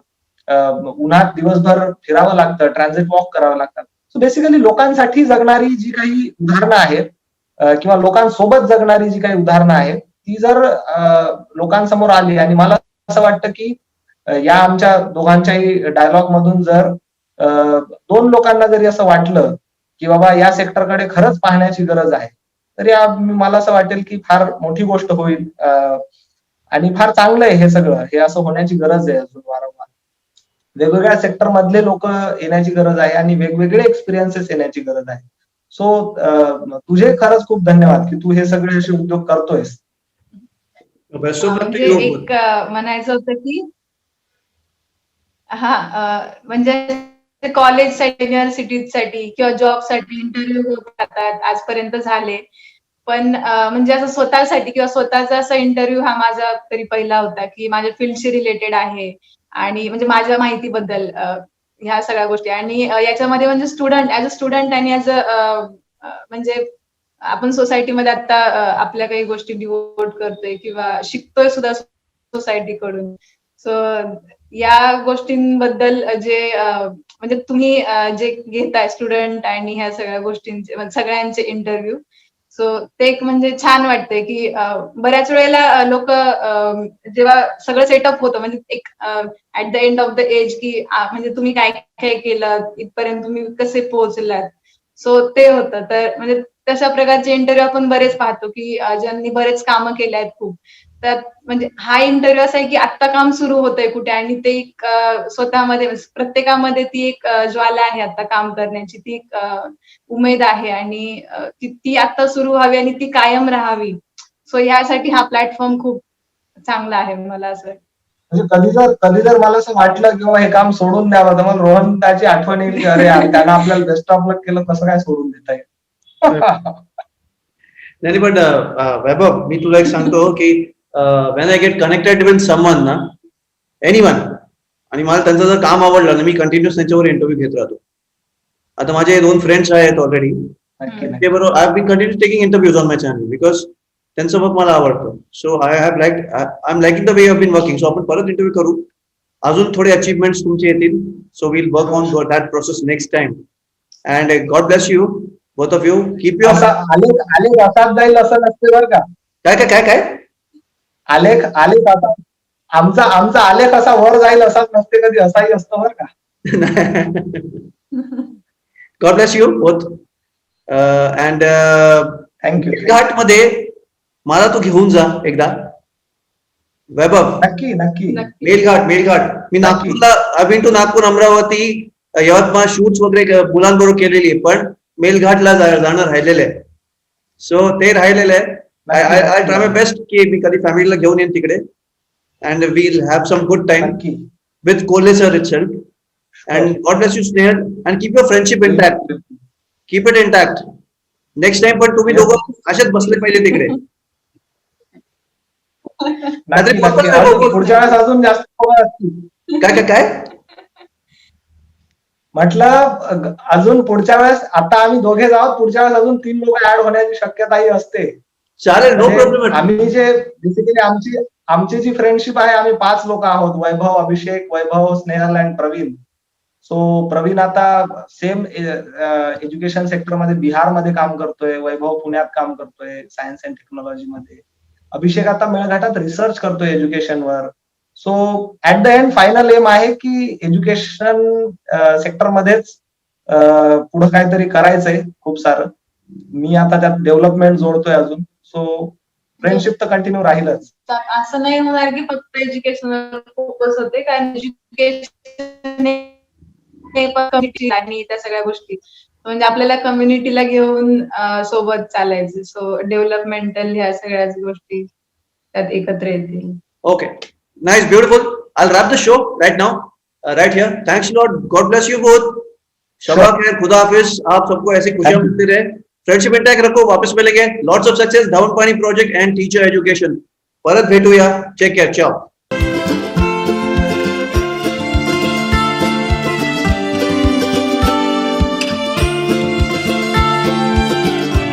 उन्हात दिवसभर फिरावं लागतं, ट्रान्झिट वॉक करावं लागतात. सो बेसिकली लोकांसाठी जगणारी जी काही उदाहरणं आहेत किंवा लोकांसोबत जगणारी जी काही उदाहरणं आहेत ती जर लोकांसमोर आली आणि मला असं वाटतं की या आमच्या दोघांच्याही डायलॉग मधून जर 2 लोकांना जरी असं वाटलं की बाबा या सेक्टरकडे खरंच पाहण्याची गरज आहे तर मला असं वाटेल की फार मोठी गोष्ट होईल आणि फार चांगलं आहे हे सगळं. हे असं होण्याची गरज आहे अजून वारंवार. वेगवेगळ्या सेक्टर मधले लोक येण्याची गरज आहे आणि वेगवेगळे एक्सपिरियन्सेस येण्याची गरज आहे. सो तुझे खरंच खूप धन्यवाद की तू हे सगळे असे उद्योग करतोयस. Best of luck to म्हणजे you. एक म्हणायचं होतं की म्हणजे कॉलेजसाठी, युनिव्हर्सिटीसाठी किंवा जॉबसाठी इंटरव्ह्यू होत राहतात, आजपर्यंत झाले. पण म्हणजे असं स्वतःसाठी किंवा स्वतःचा असा इंटरव्ह्यू हा माझा तरी पहिला होता की माझ्या फील्डशी रिलेटेड आहे आणि म्हणजे माझ्या माहितीबद्दल ह्या सगळ्या गोष्टी आणि याच्यामध्ये म्हणजे ॲज अ स्टुडंट आणि ॲज अ म्हणजे आपण सोसायटीमध्ये आता आपल्या काही गोष्टी डिवोट करतोय किंवा शिकतोय सुद्धा सोसायटीकडून. सो या गोष्टींबद्दल जे म्हणजे तुम्ही जे घेताय स्टुडंट आणि ह्या सगळ्या गोष्टींचे सगळ्यांचे इंटरव्ह्यू, सो ते एक म्हणजे छान वाटतंय की बऱ्याच वेळेला लोक जेव्हा सगळं सेटअप होतं म्हणजे एक at the end of the edge की म्हणजे तुम्ही काय काय केलं, इथपर्यंत तुम्ही कसे पोहोचलात, सो ते होतं. तर म्हणजे तशा प्रकारचे इंटरव्ह्यू आपण बरेच पाहतो की ज्यांनी बरेच कामं केले आहेत खूप. त्यात म्हणजे हा इंटरव्ह्यू असा आहे की आत्ता काम सुरू होतंय कुठे आणि ते एक स्वतःमध्ये प्रत्येकामध्ये ती एक ज्वाला आहे आता काम करण्याची, ती एक उमेद आहे आणि ती आता सुरू व्हावी आणि ती कायम राहावी. सो यासाठी हा प्लॅटफॉर्म खूप चांगला आहे मला असं वाटतं. म्हणजे कधी जर मला असं वाटलं किंवा हे काम सोडून द्यावं तर मला रोहन त्याची आठवण येईल की अरे यार त्यानं आपल्याला बेस्ट ऑफ लक केलं, कसं काय सोडून देता येईल. नाही पण वैभव मी तुला एक सांगतो की when I get connected with someone ना, एनीवन, आणि मला त्यांचं जर काम आवडलं ना मी कंटिन्युअस त्यांच्यावर इंटरव्ह्यू घेत राहतो. आता माझे 2 फ्रेंड्स आहेत ऑलरेडी, ते बरोबर I have been continuous taking interviews on my channel because त्यांच्यासोबत मला आवडतं. So I am liking the way you have been working. So आपण परत इंटरव्ह्यू करू, अजून थोडे अचीवमेंट्स तुमचे येतील. So will work on that process next time and God bless you both of you. Keep your आलेख असाच जाईल असं नसते बरं का. काय काय काय काय आलेख असा आमचा आलेख असा वर जाईल असाच नसते कधी, असाही असतो बरं का. God bless you both and thank you. घाट मध्ये मला तू घेऊन जा एकदा वैभव. नक्की नक्की. मेलघाट मी नागपूरला I been to Nagpur, Amravati, Yavatmal shoots वगैरे मुलांबरोबर केलेली आहे, पण मेलघाटला जाणं राहिलेलं आहे. सो ते राहिलेलं आहे. आय ट्राय माय बेस्ट की मी कधी फॅमिलीला घेऊन येईन तिकडे and will have some good time with Kolhe sir itself. And God bless you Snehal and keep your friendship intact. Keep it intact. Next time पण तुम्ही दोघं असेच बसले पाहिजे तिकडे. पुढच्या वेळेस अजून जास्त काय काय काय म्हटलं अजून पुढच्या वेळेस आता आम्ही दोघे आहोत, पुढच्या वेळेस अजून 3 लोक ऍड होण्याची शक्यताही असते. चालेल, नो प्रॉब्लेम. आम्ही जे बेसिकली आमची जी फ्रेंडशिप आहे आम्ही 5 लोक आहोत, वैभव, अभिषेक, वैभव, स्नेहल अँड प्रवीण. सो प्रवीण आता सेम एज्युकेशन सेक्टरमध्ये बिहारमध्ये काम करतोय, वैभव पुण्यात काम करतोय सायन्स अँड टेक्नॉलॉजी मध्ये, अभिषेक आता मेळघाटात रिसर्च करतोय एज्युकेशनवर. So at the end final aim आहे की एज्युकेशन सेक्टरमध्येच पुढे काहीतरी करायचंय खूप सारं. मी आता त्यात डेव्हलपमेंट जोडतोय अजून. सो फ्रेंडशिप तर कंटिन्यू राहीलच. असं नाही होणार की फक्त एज्युकेशनवर फोकस होते, कारण एज्युकेशन आणि त्या सगळ्या गोष्टी म्हणजे आपल्याला कम्युनिटीला घेऊन सोबत चालायचं. सो डेव्हलपमेंटल ह्या सगळ्याच गोष्टी त्यात एकत्र येतील. Okay, nice, beautiful. I'll wrap the show right now. right here. Thanks a lot. God bless you both. Shaba खैर, खुदा हाफिज. आप सबको ऐसी खुशियां Thank you. मिलती रहे. फ्रेंडशिप इंटैक्ट रखो. वापस मिलेंगे. Lots of success. धावन पानी प्रोजेक्ट एंड टीचर एजुकेशन. परत भेटूया. Take care. चाओ.